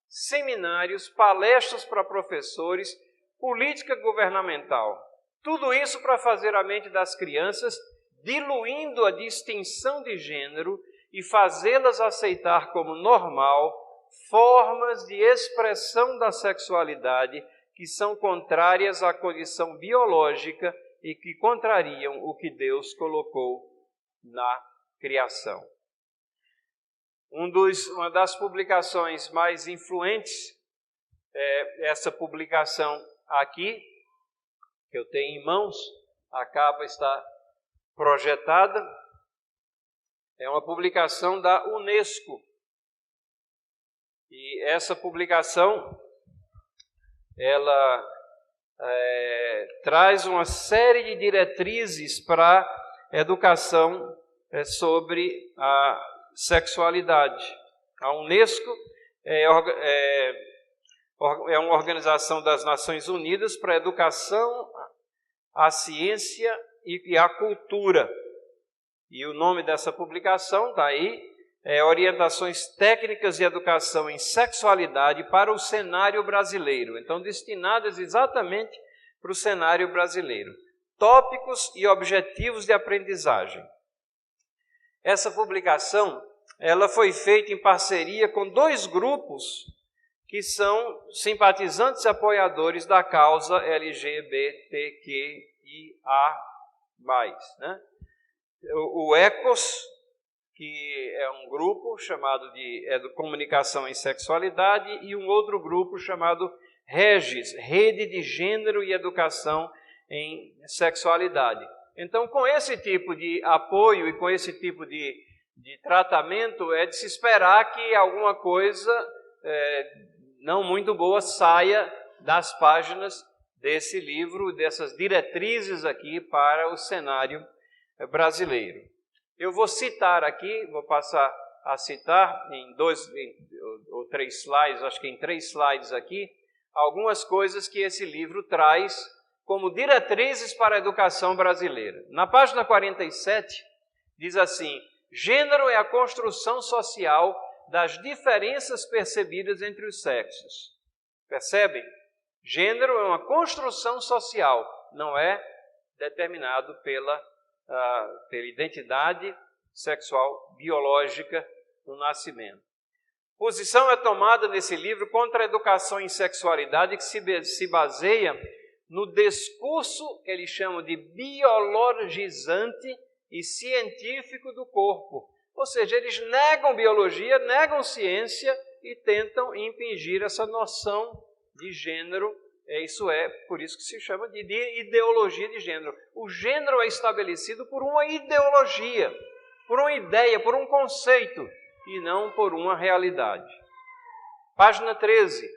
seminários, palestras para professores, política governamental. Tudo isso para fazer a mente das crianças, diluindo a distinção de gênero e fazê-las aceitar como normal formas de expressão da sexualidade que são contrárias à condição biológica e que contrariam o que Deus colocou na criação. Uma das publicações mais influentes é essa publicação aqui, que eu tenho em mãos, a capa está projetada, é uma publicação da Unesco. E essa publicação, ela traz uma série de diretrizes para a educação sobre a sexualidade. A Unesco é uma organização das Nações Unidas para a educação, a ciência e a cultura. E o nome dessa publicação está aí, Orientações Técnicas de Educação em Sexualidade para o Cenário Brasileiro. Então, destinadas exatamente para o cenário brasileiro. Tópicos e objetivos de aprendizagem. Essa publicação, ela foi feita em parceria com 2 grupos que são simpatizantes e apoiadores da causa LGBTQIA+, né? O ECOS, que é um grupo chamado de Comunicação em Sexualidade, e um outro grupo chamado REGES, Rede de Gênero e Educação em Sexualidade. Então, com esse tipo de apoio e com esse tipo de tratamento, é de se esperar que alguma coisa não muito boa saia das páginas desse livro, dessas diretrizes aqui para o cenário brasileiro. Eu vou citar aqui, vou passar a citar em 2 ou 3 slides, acho que em 3 slides aqui, algumas coisas que esse livro traz como diretrizes para a educação brasileira. Na página 47, diz assim: gênero é a construção social das diferenças percebidas entre os sexos. Percebem? Gênero é uma construção social, não é determinado pela identidade sexual biológica no nascimento. Posição é tomada nesse livro contra a educação em sexualidade que se baseia no discurso que eles chamam de biologizante e científico do corpo. Ou seja, eles negam biologia, negam ciência e tentam impingir essa noção de gênero. Isso é por isso que se chama de ideologia de gênero. O gênero é estabelecido por uma ideologia, por uma ideia, por um conceito, e não por uma realidade. Página 13.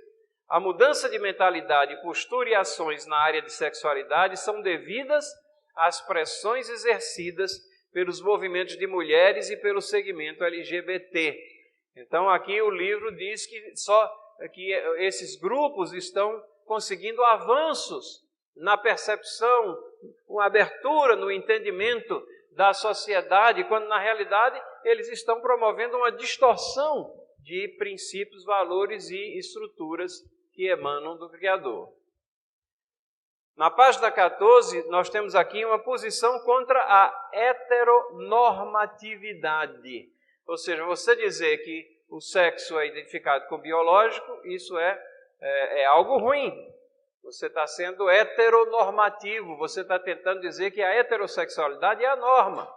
A mudança de mentalidade, postura e ações na área de sexualidade são devidas às pressões exercidas pelos movimentos de mulheres e pelo segmento LGBT. Então, aqui o livro diz que esses grupos estão conseguindo avanços na percepção, uma abertura no entendimento da sociedade, quando na realidade eles estão promovendo uma distorção de princípios, valores e estruturas que emanam do Criador. Na página 14, nós temos aqui uma posição contra a heteronormatividade. Ou seja, você dizer que o sexo é identificado com o biológico, isso é algo ruim. Você está sendo heteronormativo, você está tentando dizer que a heterossexualidade é a norma.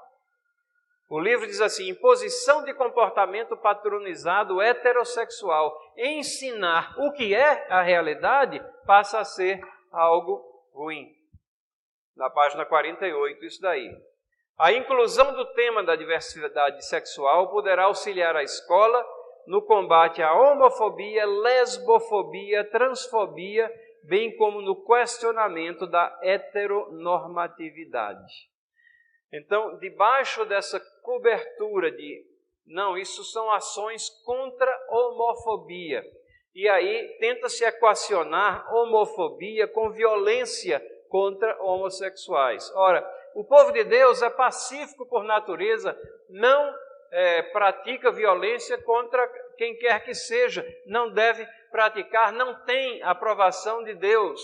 O livro diz assim: imposição de comportamento padronizado heterossexual. Ensinar o que é a realidade passa a ser algo ruim. Na página 48, isso daí. A inclusão do tema da diversidade sexual poderá auxiliar a escola no combate à homofobia, lesbofobia, transfobia, bem como no questionamento da heteronormatividade. Então, debaixo dessa cobertura de, não, isso são ações contra a homofobia, e aí tenta-se equacionar homofobia com violência contra homossexuais. Ora, o povo de Deus é pacífico por natureza, não pratica violência contra quem quer que seja, não deve praticar, não tem aprovação de Deus.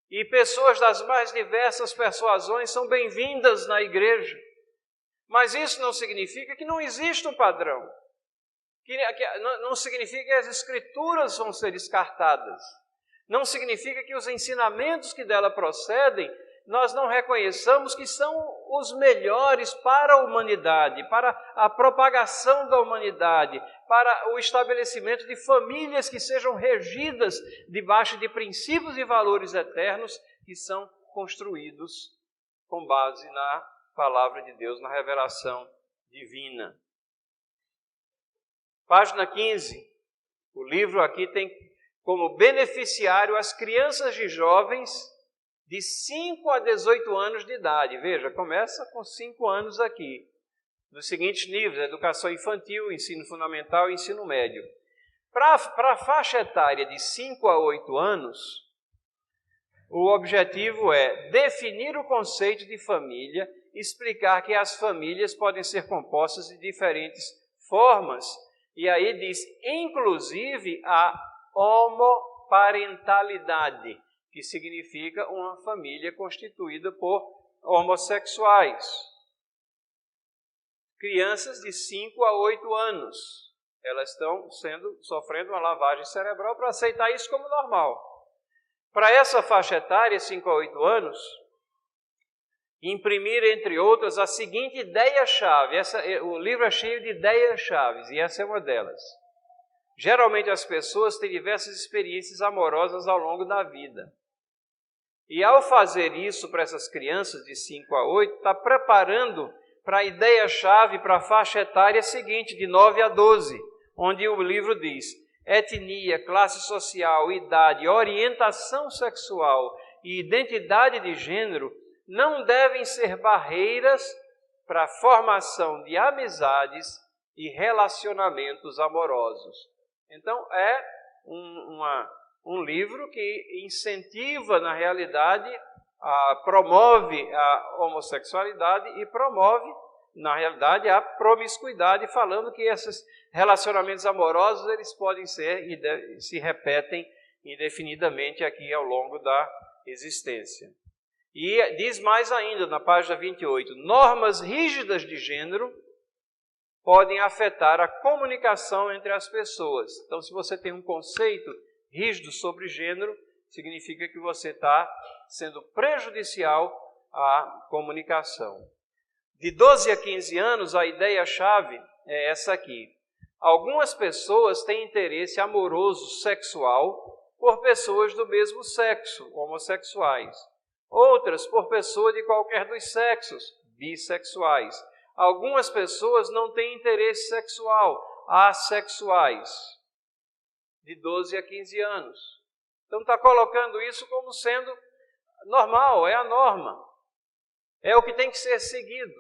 E pessoas das mais diversas persuasões são bem-vindas na igreja. Mas isso não significa que não exista um padrão. Não significa que as escrituras vão ser descartadas. Não significa que os ensinamentos que dela procedem, nós não reconheçamos que são os melhores para a humanidade, para a propagação da humanidade, para o estabelecimento de famílias que sejam regidas debaixo de princípios e valores eternos que são construídos com base na palavra de Deus, na revelação divina. Página 15. O livro aqui tem como beneficiário as crianças e jovens de 5 a 18 anos de idade. Veja, começa com 5 anos aqui. Nos seguintes níveis: educação infantil, ensino fundamental e ensino médio. Para a faixa etária de 5 a 8 anos, o objetivo é definir o conceito de família, explicar que as famílias podem ser compostas de diferentes formas, e aí diz, inclusive, a homoparentalidade, que significa uma família constituída por homossexuais. Crianças de 5 a 8 anos, elas estão sofrendo uma lavagem cerebral para aceitar isso como normal. Para essa faixa etária, 5 a 8 anos, imprimir, entre outras, a seguinte ideia-chave. O livro é cheio de ideias-chaves, e essa é uma delas. Geralmente as pessoas têm diversas experiências amorosas ao longo da vida. E ao fazer isso para essas crianças de 5 a 8, está preparando para a ideia-chave, para a faixa etária seguinte, de 9 a 12, onde o livro diz: etnia, classe social, idade, orientação sexual e identidade de gênero não devem ser barreiras para a formação de amizades e relacionamentos amorosos. Então, é um livro que incentiva, na realidade, promove a homossexualidade e promove, na realidade, a promiscuidade, falando que esses relacionamentos amorosos eles podem ser e se repetem indefinidamente aqui ao longo da existência. E diz mais ainda, na página 28, normas rígidas de gênero podem afetar a comunicação entre as pessoas. Então, se você tem um conceito rígido sobre gênero, significa que você está sendo prejudicial à comunicação. De 12 a 15 anos, a ideia-chave é essa aqui. Algumas pessoas têm interesse amoroso sexual por pessoas do mesmo sexo, homossexuais. Outras por pessoas de qualquer dos sexos, bissexuais. Algumas pessoas não têm interesse sexual, assexuais, de 12 a 15 anos. Então está colocando isso como sendo normal, é a norma. É o que tem que ser seguido.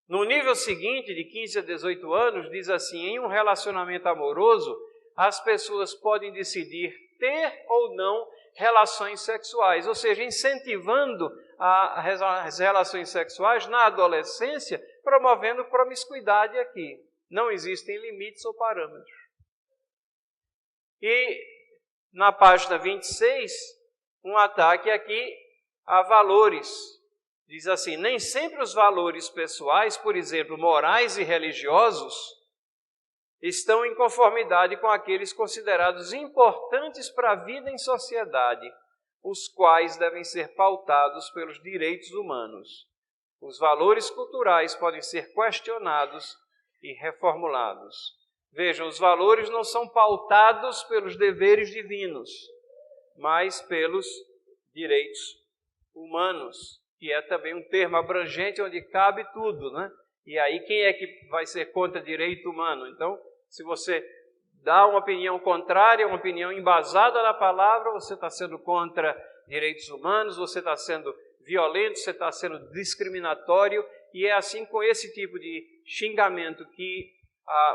No nível seguinte, de 15 a 18 anos, diz assim, em um relacionamento amoroso, as pessoas podem decidir ter ou não relações sexuais, ou seja, incentivando as relações sexuais na adolescência, promovendo promiscuidade aqui. Não existem limites ou parâmetros. E na página 26, um ataque aqui a valores. Diz assim, nem sempre os valores pessoais, por exemplo, morais e religiosos, estão em conformidade com aqueles considerados importantes para a vida em sociedade, os quais devem ser pautados pelos direitos humanos. Os valores culturais podem ser questionados e reformulados. Vejam, os valores não são pautados pelos deveres divinos, mas pelos direitos humanos, que é também um termo abrangente onde cabe tudo, né? E aí quem é que vai ser contra direito humano? Então, se você dá uma opinião contrária, uma opinião embasada na palavra, você está sendo contra direitos humanos, você está sendo violento, você está sendo discriminatório, e é assim com esse tipo de xingamento que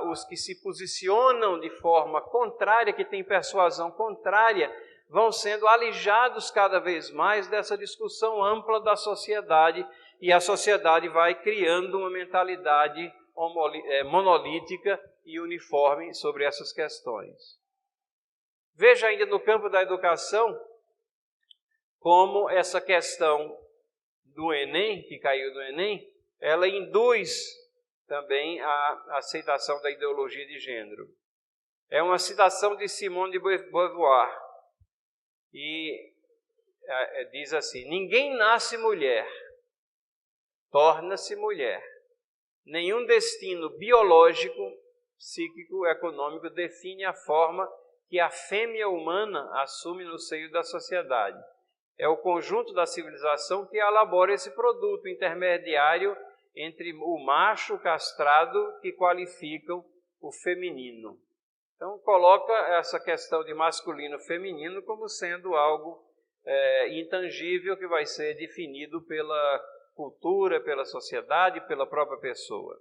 os que se posicionam de forma contrária, que têm persuasão contrária, vão sendo alijados cada vez mais dessa discussão ampla da sociedade, e a sociedade vai criando uma mentalidade monolítica e uniforme sobre essas questões. Veja ainda no campo da educação como essa questão do Enem, que caiu do Enem, ela induz também a aceitação da ideologia de gênero. É uma citação de Simone de Beauvoir, e diz assim: ninguém nasce mulher, torna-se mulher. Nenhum destino biológico, psíquico, econômico define a forma que a fêmea humana assume no seio da sociedade. É o conjunto da civilização que elabora esse produto intermediário entre o macho castrado que qualificam o feminino. Então, coloca essa questão de masculino e feminino como sendo algo intangível que vai ser definido pela cultura, pela sociedade, pela própria pessoa.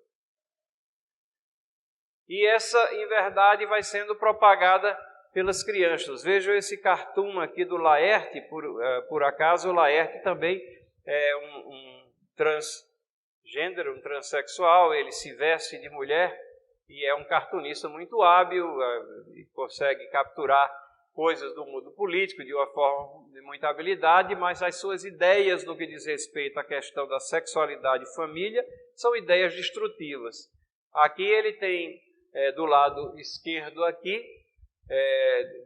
E essa inverdade vai sendo propagada pelas crianças. Vejam esse cartoon aqui do Laerte, por acaso o Laerte também é um transgênero, um transexual, ele se veste de mulher e é um cartunista muito hábil, e consegue capturar coisas do mundo político de uma forma de muita habilidade, mas as suas ideias no que diz respeito à questão da sexualidade e família são ideias destrutivas. Aqui ele tem, do lado esquerdo aqui,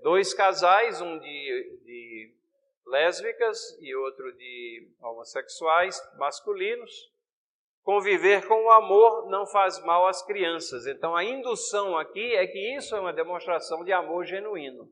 dois casais, um de lésbicas e outro de homossexuais masculinos. Conviver com o amor não faz mal às crianças. Então a indução aqui é que isso é uma demonstração de amor genuíno.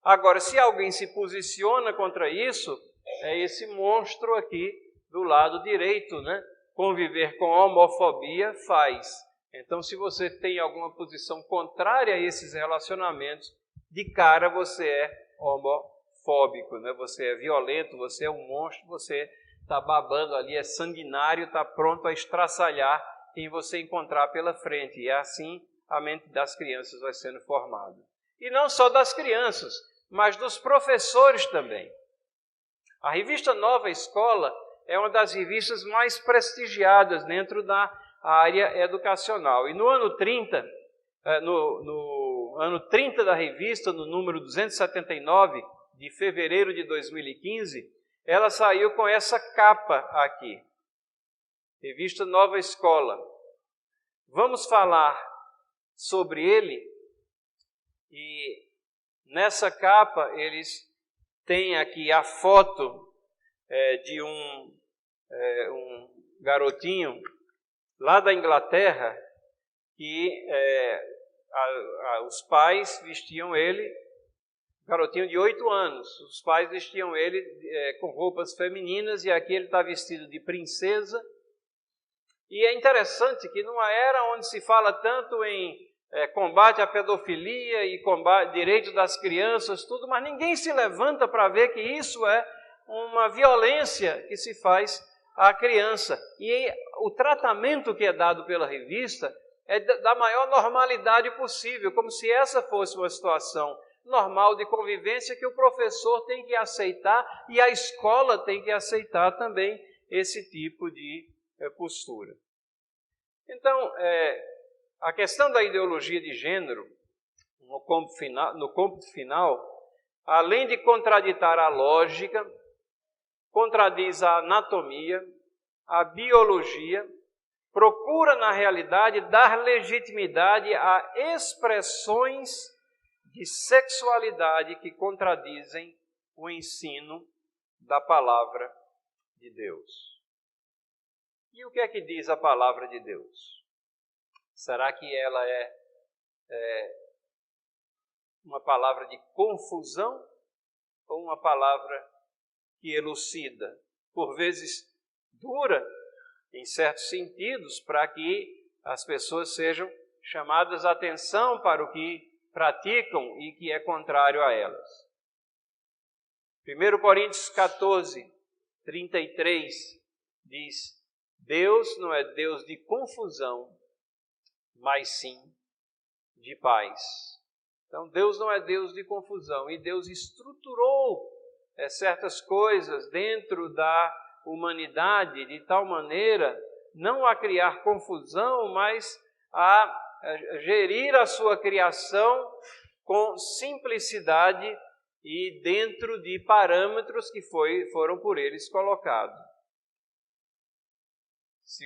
Agora, se alguém se posiciona contra isso, é esse monstro aqui do lado direito, né? Conviver com a homofobia faz. Então, se você tem alguma posição contrária a esses relacionamentos, de cara você é homofóbico, né? Você é violento, você é um monstro, você está babando ali, é sanguinário, está pronto a estraçalhar quem você encontrar pela frente. E assim a mente das crianças vai sendo formada. E não só das crianças, mas dos professores também. A revista Nova Escola é uma das revistas mais prestigiadas dentro da área educacional. E no ano 30, no ano 30 da revista, no número 279, de fevereiro de 2015, ela saiu com essa capa aqui. Revista Nova Escola. Vamos falar sobre ele. E nessa capa eles têm aqui a foto de um garotinho lá da Inglaterra que os pais vestiam ele, garotinho de 8 anos, os pais vestiam ele com roupas femininas e aqui ele está vestido de princesa. E é interessante que numa era onde se fala tanto em combate à pedofilia e combate direitos das crianças, tudo, mas ninguém se levanta para ver que isso é uma violência que se faz à criança. E o tratamento que é dado pela revista é da maior normalidade possível, como se essa fosse uma situação normal de convivência que o professor tem que aceitar e a escola tem que aceitar também esse tipo de postura. Então, a questão da ideologia de gênero, no cômputo final, além de contraditar a lógica, contradiz a anatomia, a biologia, procura, na realidade, dar legitimidade a expressões de sexualidade que contradizem o ensino da palavra de Deus. E o que é que diz a palavra de Deus? Será que ela é uma palavra de confusão ou uma palavra que elucida, por vezes dura em certos sentidos, para que as pessoas sejam chamadas a atenção para o que praticam e que é contrário a elas. 1 Coríntios 14, 33 diz: Deus não é Deus de confusão, mas sim de paz. Então, Deus não é Deus de confusão, e Deus estruturou certas coisas dentro da humanidade de tal maneira não a criar confusão, mas a gerir a sua criação com simplicidade e dentro de parâmetros que foram por eles colocados.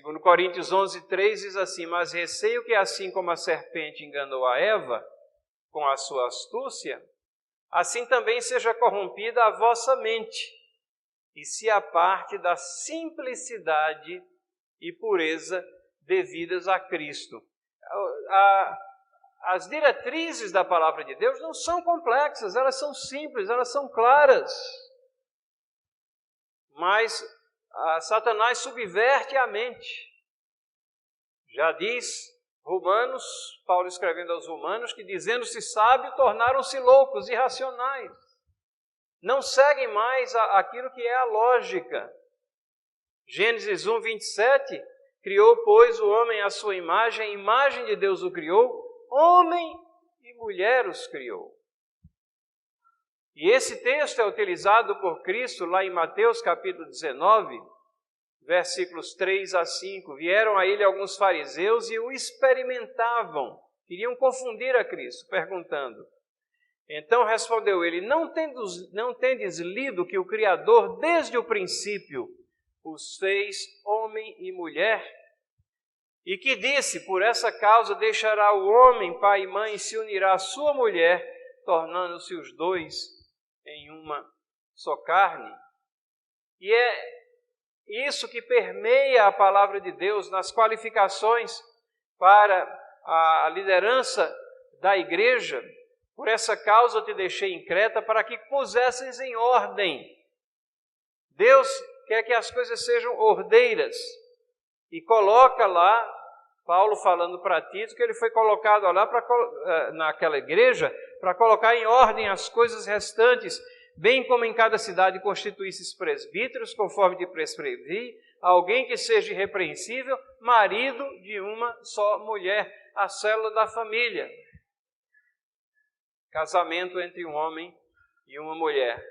2 Coríntios 11, 3 diz assim: Mas receio que assim como a serpente enganou a Eva com a sua astúcia, assim também seja corrompida a vossa mente, e se aparte da simplicidade e pureza devidas a Cristo. As diretrizes da palavra de Deus não são complexas, elas são simples, elas são claras. Mas Satanás subverte a mente. Já diz Romanos, Paulo escrevendo aos Romanos, que dizendo-se sábio, tornaram-se loucos, irracionais. Não seguem mais aquilo que é a lógica. Gênesis 1, 27, criou, pois, o homem à sua imagem, a imagem de Deus o criou, homem e mulher os criou. E esse texto é utilizado por Cristo lá em Mateus capítulo 19, versículos 3 a 5. Vieram a ele alguns fariseus e o experimentavam, queriam confundir a Cristo, perguntando. Então respondeu ele: não tendes lido que o Criador, desde o princípio, os fez homem e mulher? E que disse: por essa causa deixará o homem pai e mãe e se unirá à sua mulher, tornando-se os dois em uma só carne. E é isso que permeia a palavra de Deus nas qualificações para a liderança da igreja. Por essa causa eu te deixei em Creta, para que pusesses em ordem. Deus quer que as coisas sejam ordeiras. E coloca lá, Paulo falando para Tito, que ele foi colocado lá naquela igreja para colocar em ordem as coisas restantes, bem como em cada cidade constituísse presbíteros, conforme te prescrevi, alguém que seja irrepreensível, marido de uma só mulher, a célula da família. Casamento entre um homem e uma mulher.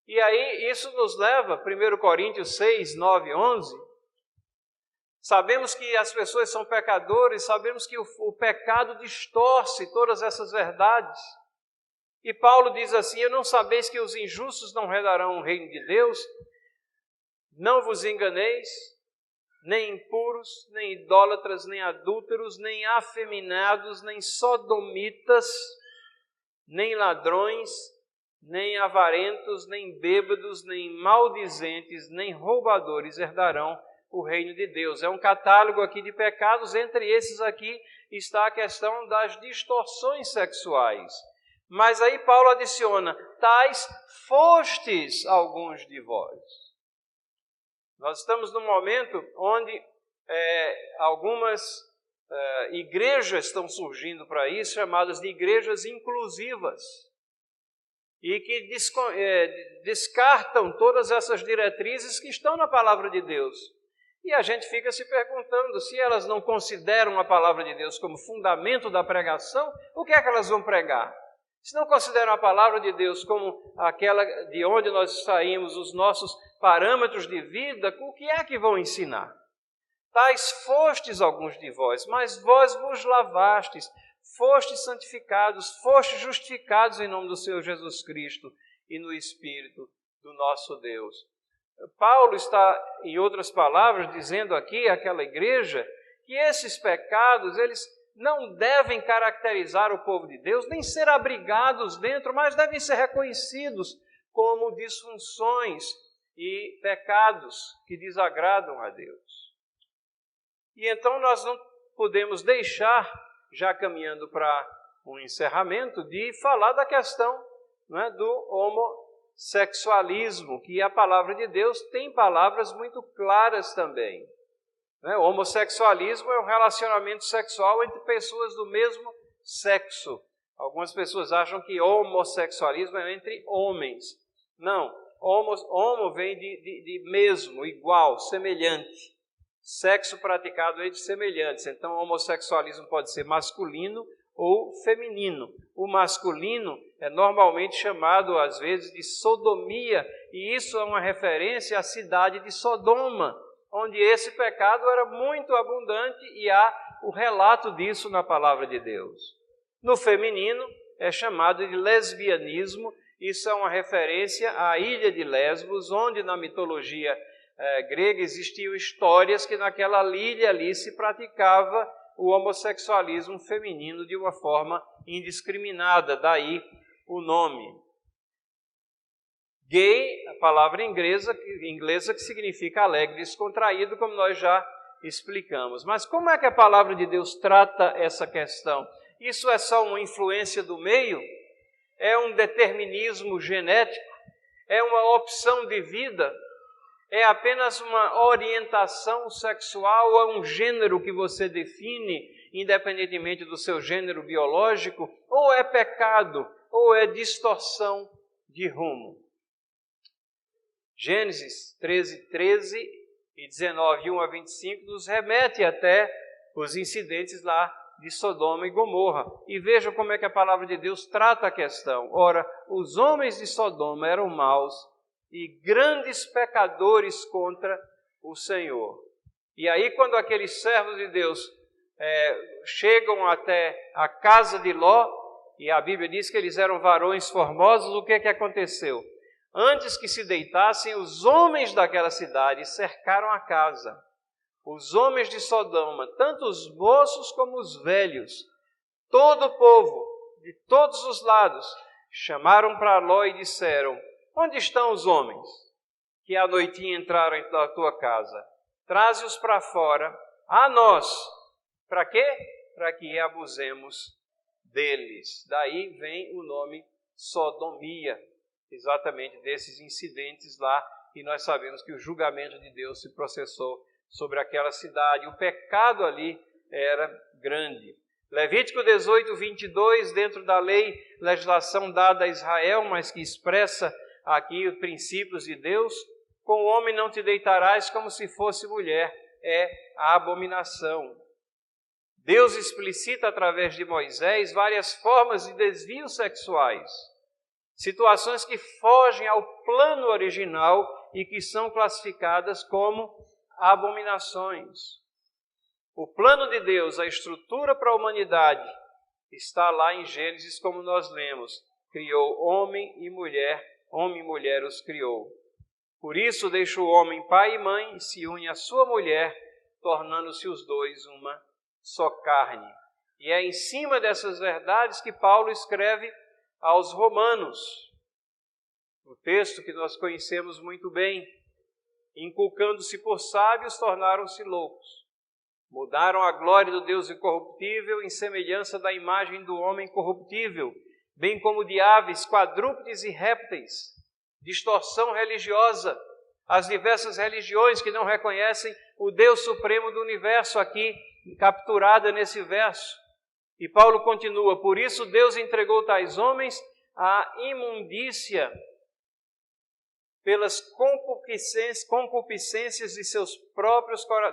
E aí isso nos leva, 1 Coríntios 6, 9, 11, sabemos que as pessoas são pecadores, sabemos que o pecado distorce todas essas verdades. E Paulo diz assim: não sabeis que os injustos não herdarão o reino de Deus? Não vos enganeis, nem impuros, nem idólatras, nem adúlteros, nem afeminados, nem sodomitas, nem ladrões, nem avarentos, nem bêbados, nem maldizentes, nem roubadores herdarão o reino de Deus. É um catálogo aqui de pecados, entre esses aqui está a questão das distorções sexuais. Mas aí Paulo adiciona: tais fostes alguns de vós. Nós estamos num momento onde algumas igrejas estão surgindo para isso, chamadas de igrejas inclusivas, e que descartam todas essas diretrizes que estão na palavra de Deus. E a gente fica se perguntando, se elas não consideram a palavra de Deus como fundamento da pregação, o que é que elas vão pregar? Se não consideram a palavra de Deus como aquela de onde nós saímos, os nossos parâmetros de vida, o que é que vão ensinar? Tais fostes alguns de vós, mas vós vos lavastes, fostes santificados, fostes justificados em nome do Senhor Jesus Cristo e no Espírito do nosso Deus. Paulo está, em outras palavras, dizendo aqui àquela igreja que esses pecados, eles não devem caracterizar o povo de Deus, nem ser abrigados dentro, mas devem ser reconhecidos como disfunções e pecados que desagradam a Deus. E então nós não podemos deixar, já caminhando para um encerramento, de falar da questão, não é, do homossexualismo, que a palavra de Deus tem palavras muito claras também. O homossexualismo é um relacionamento sexual entre pessoas do mesmo sexo. Algumas pessoas acham que homossexualismo é entre homens. Não, homo vem de mesmo, igual, semelhante. Sexo praticado entre semelhantes. Então, o homossexualismo pode ser masculino ou feminino. O masculino é normalmente chamado, às vezes, de sodomia, e isso é uma referência à cidade de Sodoma, onde esse pecado era muito abundante e há o relato disso na palavra de Deus. No feminino, é chamado de lesbianismo. Isso é uma referência à ilha de Lesbos, onde na mitologia grega existiam histórias que naquela ilha ali se praticava o homossexualismo feminino de uma forma indiscriminada, daí o nome. Gay, a palavra inglesa que significa alegre, descontraído, como nós já explicamos. Mas como é que a palavra de Deus trata essa questão? Isso é só uma influência do meio? É um determinismo genético? É uma opção de vida? É apenas uma orientação sexual? Ou é um gênero que você define, independentemente do seu gênero biológico? Ou é pecado? Ou é distorção de rumo? Gênesis 13 e 19, 1 a 25, nos remete até os incidentes lá de Sodoma e Gomorra. E vejam como é que a palavra de Deus trata a questão. Ora, os homens de Sodoma eram maus e grandes pecadores contra o Senhor. E aí, quando aqueles servos de Deus chegam até a casa de Ló, e a Bíblia diz que eles eram varões formosos, o que aconteceu? Antes que se deitassem, os homens daquela cidade cercaram a casa. Os homens de Sodoma, tanto os moços como os velhos, todo o povo, de todos os lados, chamaram para Ló e disseram: onde estão os homens que à noitinha entraram na tua casa? Traze-os para fora, a nós. Para quê? Para que abusemos deles. Daí vem o nome sodomia, exatamente desses incidentes lá, e nós sabemos que o julgamento de Deus se processou sobre aquela cidade. O pecado ali era grande. Levítico 18, 22, dentro da lei, legislação dada a Israel, mas que expressa aqui os princípios de Deus: com o homem não te deitarás como se fosse mulher, é a abominação. Deus explicita através de Moisés várias formas de desvios sexuais, situações que fogem ao plano original e que são classificadas como abominações. O plano de Deus, a estrutura para a humanidade, está lá em Gênesis, como nós lemos. Criou homem e mulher os criou. Por isso deixa o homem pai e mãe e se une à sua mulher, tornando-se os dois uma só carne. E é em cima dessas verdades que Paulo escreve aos Romanos, o texto que nós conhecemos muito bem. Inculcando-se por sábios, tornaram-se loucos. Mudaram a glória do Deus incorruptível em semelhança da imagem do homem corruptível, bem como de aves, quadrúpedes e répteis. Distorção religiosa, as diversas religiões que não reconhecem o Deus supremo do universo, aqui capturada nesse verso. E Paulo continua: por isso Deus entregou tais homens à imundícia pelas concupiscências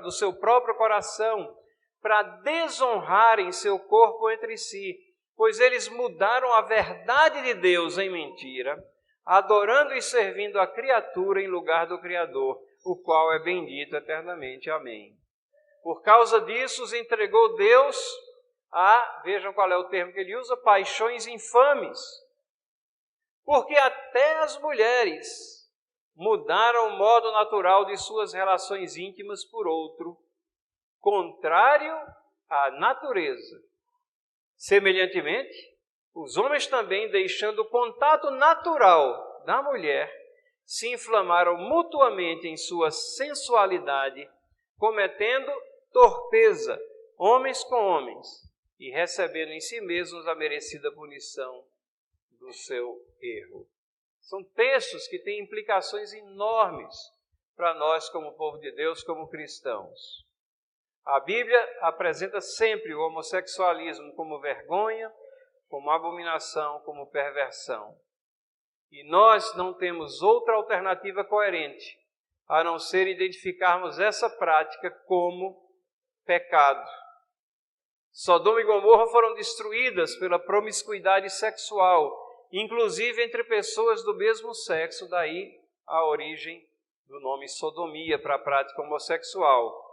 do seu próprio coração, para desonrarem seu corpo entre si, pois eles mudaram a verdade de Deus em mentira, adorando e servindo a criatura em lugar do Criador, o qual é bendito eternamente. Amém. Por causa disso, os entregou Deus a, vejam qual é o termo que ele usa, paixões infames, porque até as mulheres mudaram o modo natural de suas relações íntimas por outro, contrário à natureza. Semelhantemente, os homens também, deixando o contato natural da mulher, se inflamaram mutuamente em sua sensualidade, cometendo torpeza, homens com homens, e recebendo em si mesmos a merecida punição do seu erro. São textos que têm implicações enormes para nós como povo de Deus, como cristãos. A Bíblia apresenta sempre o homossexualismo como vergonha, como abominação, como perversão. E nós não temos outra alternativa coerente, a não ser identificarmos essa prática como pecado. Sodoma e Gomorra foram destruídas pela promiscuidade sexual, inclusive entre pessoas do mesmo sexo, daí a origem do nome sodomia para a prática homossexual.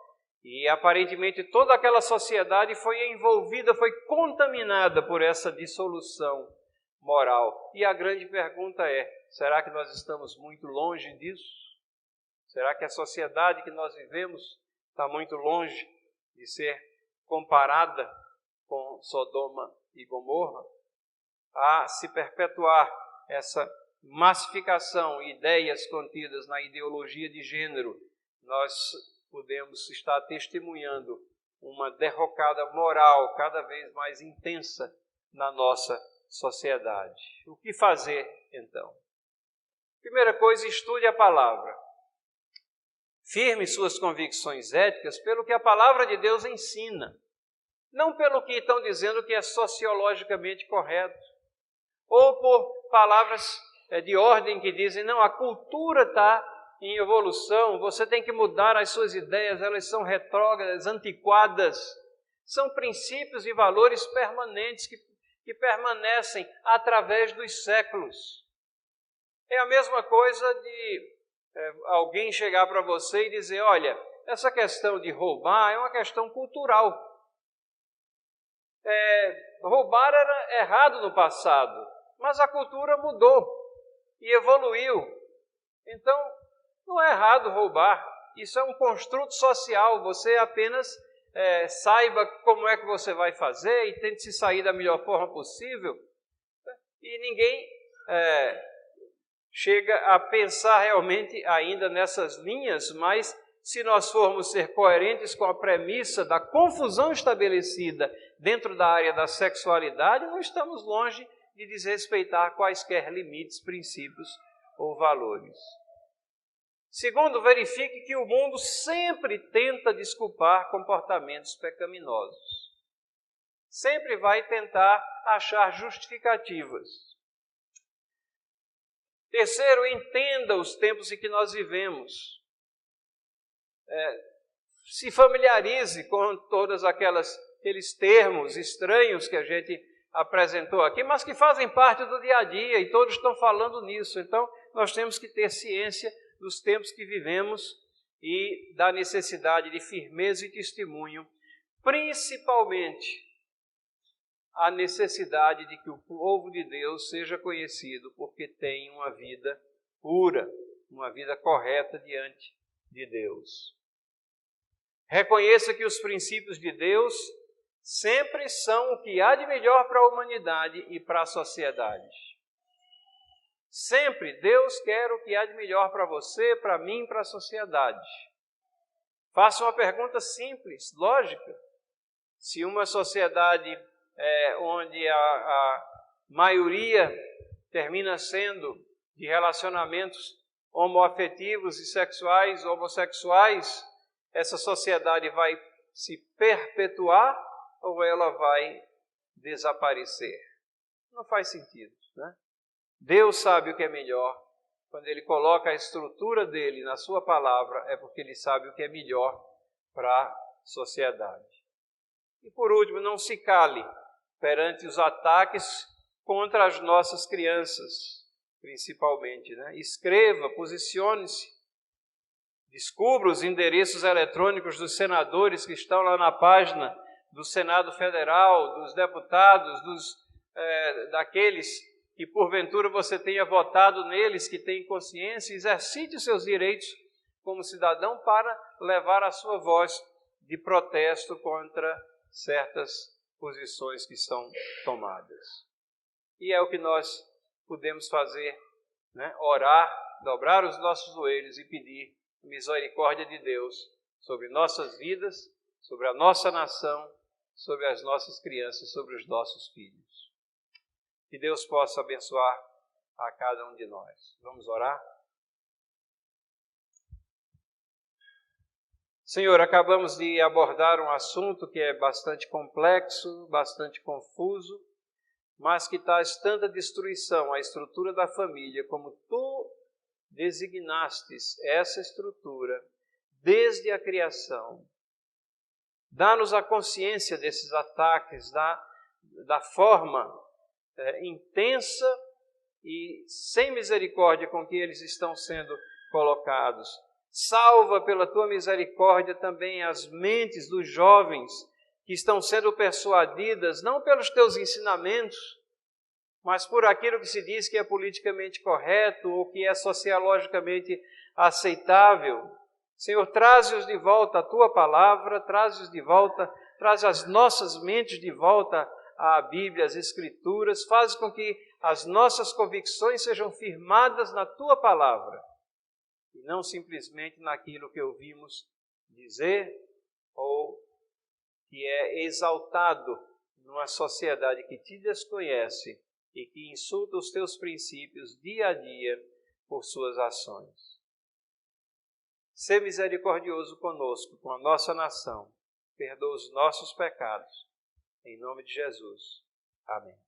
E aparentemente toda aquela sociedade foi envolvida, foi contaminada por essa dissolução moral. E a grande pergunta é, será que nós estamos muito longe disso? Será que a sociedade que nós vivemos está muito longe de ser comparada com Sodoma e Gomorra? A se perpetuar essa massificação, ideias contidas na ideologia de gênero, nós podemos estar testemunhando uma derrocada moral cada vez mais intensa na nossa sociedade. O que fazer, então? Primeira coisa, estude a palavra. Firme suas convicções éticas pelo que a palavra de Deus ensina, não pelo que estão dizendo que é sociologicamente correto, ou por palavras de ordem que dizem, não, a cultura está em evolução, você tem que mudar as suas ideias, elas são retrógradas, antiquadas. São princípios e valores permanentes que permanecem através dos séculos. É a mesma coisa de alguém chegar para você e dizer, olha, essa questão de roubar é uma questão cultural. Roubar era errado no passado, mas a cultura mudou e evoluiu. Então, não é errado roubar, isso é um construto social, você apenas saiba como é que você vai fazer e tente se sair da melhor forma possível. E ninguém chega a pensar realmente ainda nessas linhas, mas se nós formos ser coerentes com a premissa da confusão estabelecida dentro da área da sexualidade, não estamos longe de desrespeitar quaisquer limites, princípios ou valores. Segundo, verifique que o mundo sempre tenta desculpar comportamentos pecaminosos. Sempre vai tentar achar justificativas. Terceiro, entenda os tempos em que nós vivemos. Se familiarize com todos aqueles termos estranhos que a gente apresentou aqui, mas que fazem parte do dia a dia e todos estão falando nisso. Então, nós temos que ter ciência dos tempos que vivemos e da necessidade de firmeza e testemunho, principalmente a necessidade de que o povo de Deus seja conhecido porque tem uma vida pura, uma vida correta diante de Deus. Reconheça que os princípios de Deus sempre são o que há de melhor para a humanidade e para a sociedade. Sempre Deus quer o que há de melhor para você, para mim, para a sociedade. Faça uma pergunta simples, lógica. Se uma sociedade onde a maioria termina sendo de relacionamentos homoafetivos e sexuais, homossexuais, essa sociedade vai se perpetuar ou ela vai desaparecer? Não faz sentido, né? Deus sabe o que é melhor. Quando Ele coloca a estrutura dele na sua palavra, é porque Ele sabe o que é melhor para a sociedade. E por último, não se cale perante os ataques contra as nossas crianças, principalmente, né? Escreva, posicione-se. Descubra os endereços eletrônicos dos senadores que estão lá na página do Senado Federal, dos deputados, daqueles que porventura você tenha votado neles, que têm consciência, exercite os seus direitos como cidadão para levar a sua voz de protesto contra certas posições que são tomadas. E é o que nós podemos fazer, né? Orar, dobrar os nossos joelhos e pedir misericórdia de Deus sobre nossas vidas, sobre a nossa nação, sobre as nossas crianças, sobre os nossos filhos. Que Deus possa abençoar a cada um de nós. Vamos orar? Senhor, acabamos de abordar um assunto que é bastante complexo, bastante confuso, mas que traz tanta destruição à estrutura da família, como Tu designastes essa estrutura desde a criação. Dá-nos a consciência desses ataques, da forma intensa e sem misericórdia com que eles estão sendo colocados. Salva pela Tua misericórdia também as mentes dos jovens que estão sendo persuadidas, não pelos Teus ensinamentos, mas por aquilo que se diz que é politicamente correto ou que é sociologicamente aceitável. Senhor, traze-os de volta à Tua palavra, traze-os de volta, traz as nossas mentes de volta à Bíblia, às Escrituras, faz com que as nossas convicções sejam firmadas na Tua palavra e não simplesmente naquilo que ouvimos dizer ou que é exaltado numa sociedade que Te desconhece e que insulta os Teus princípios dia a dia por suas ações. Sê misericordioso conosco, com a nossa nação. Perdoa os nossos pecados. Em nome de Jesus. Amém.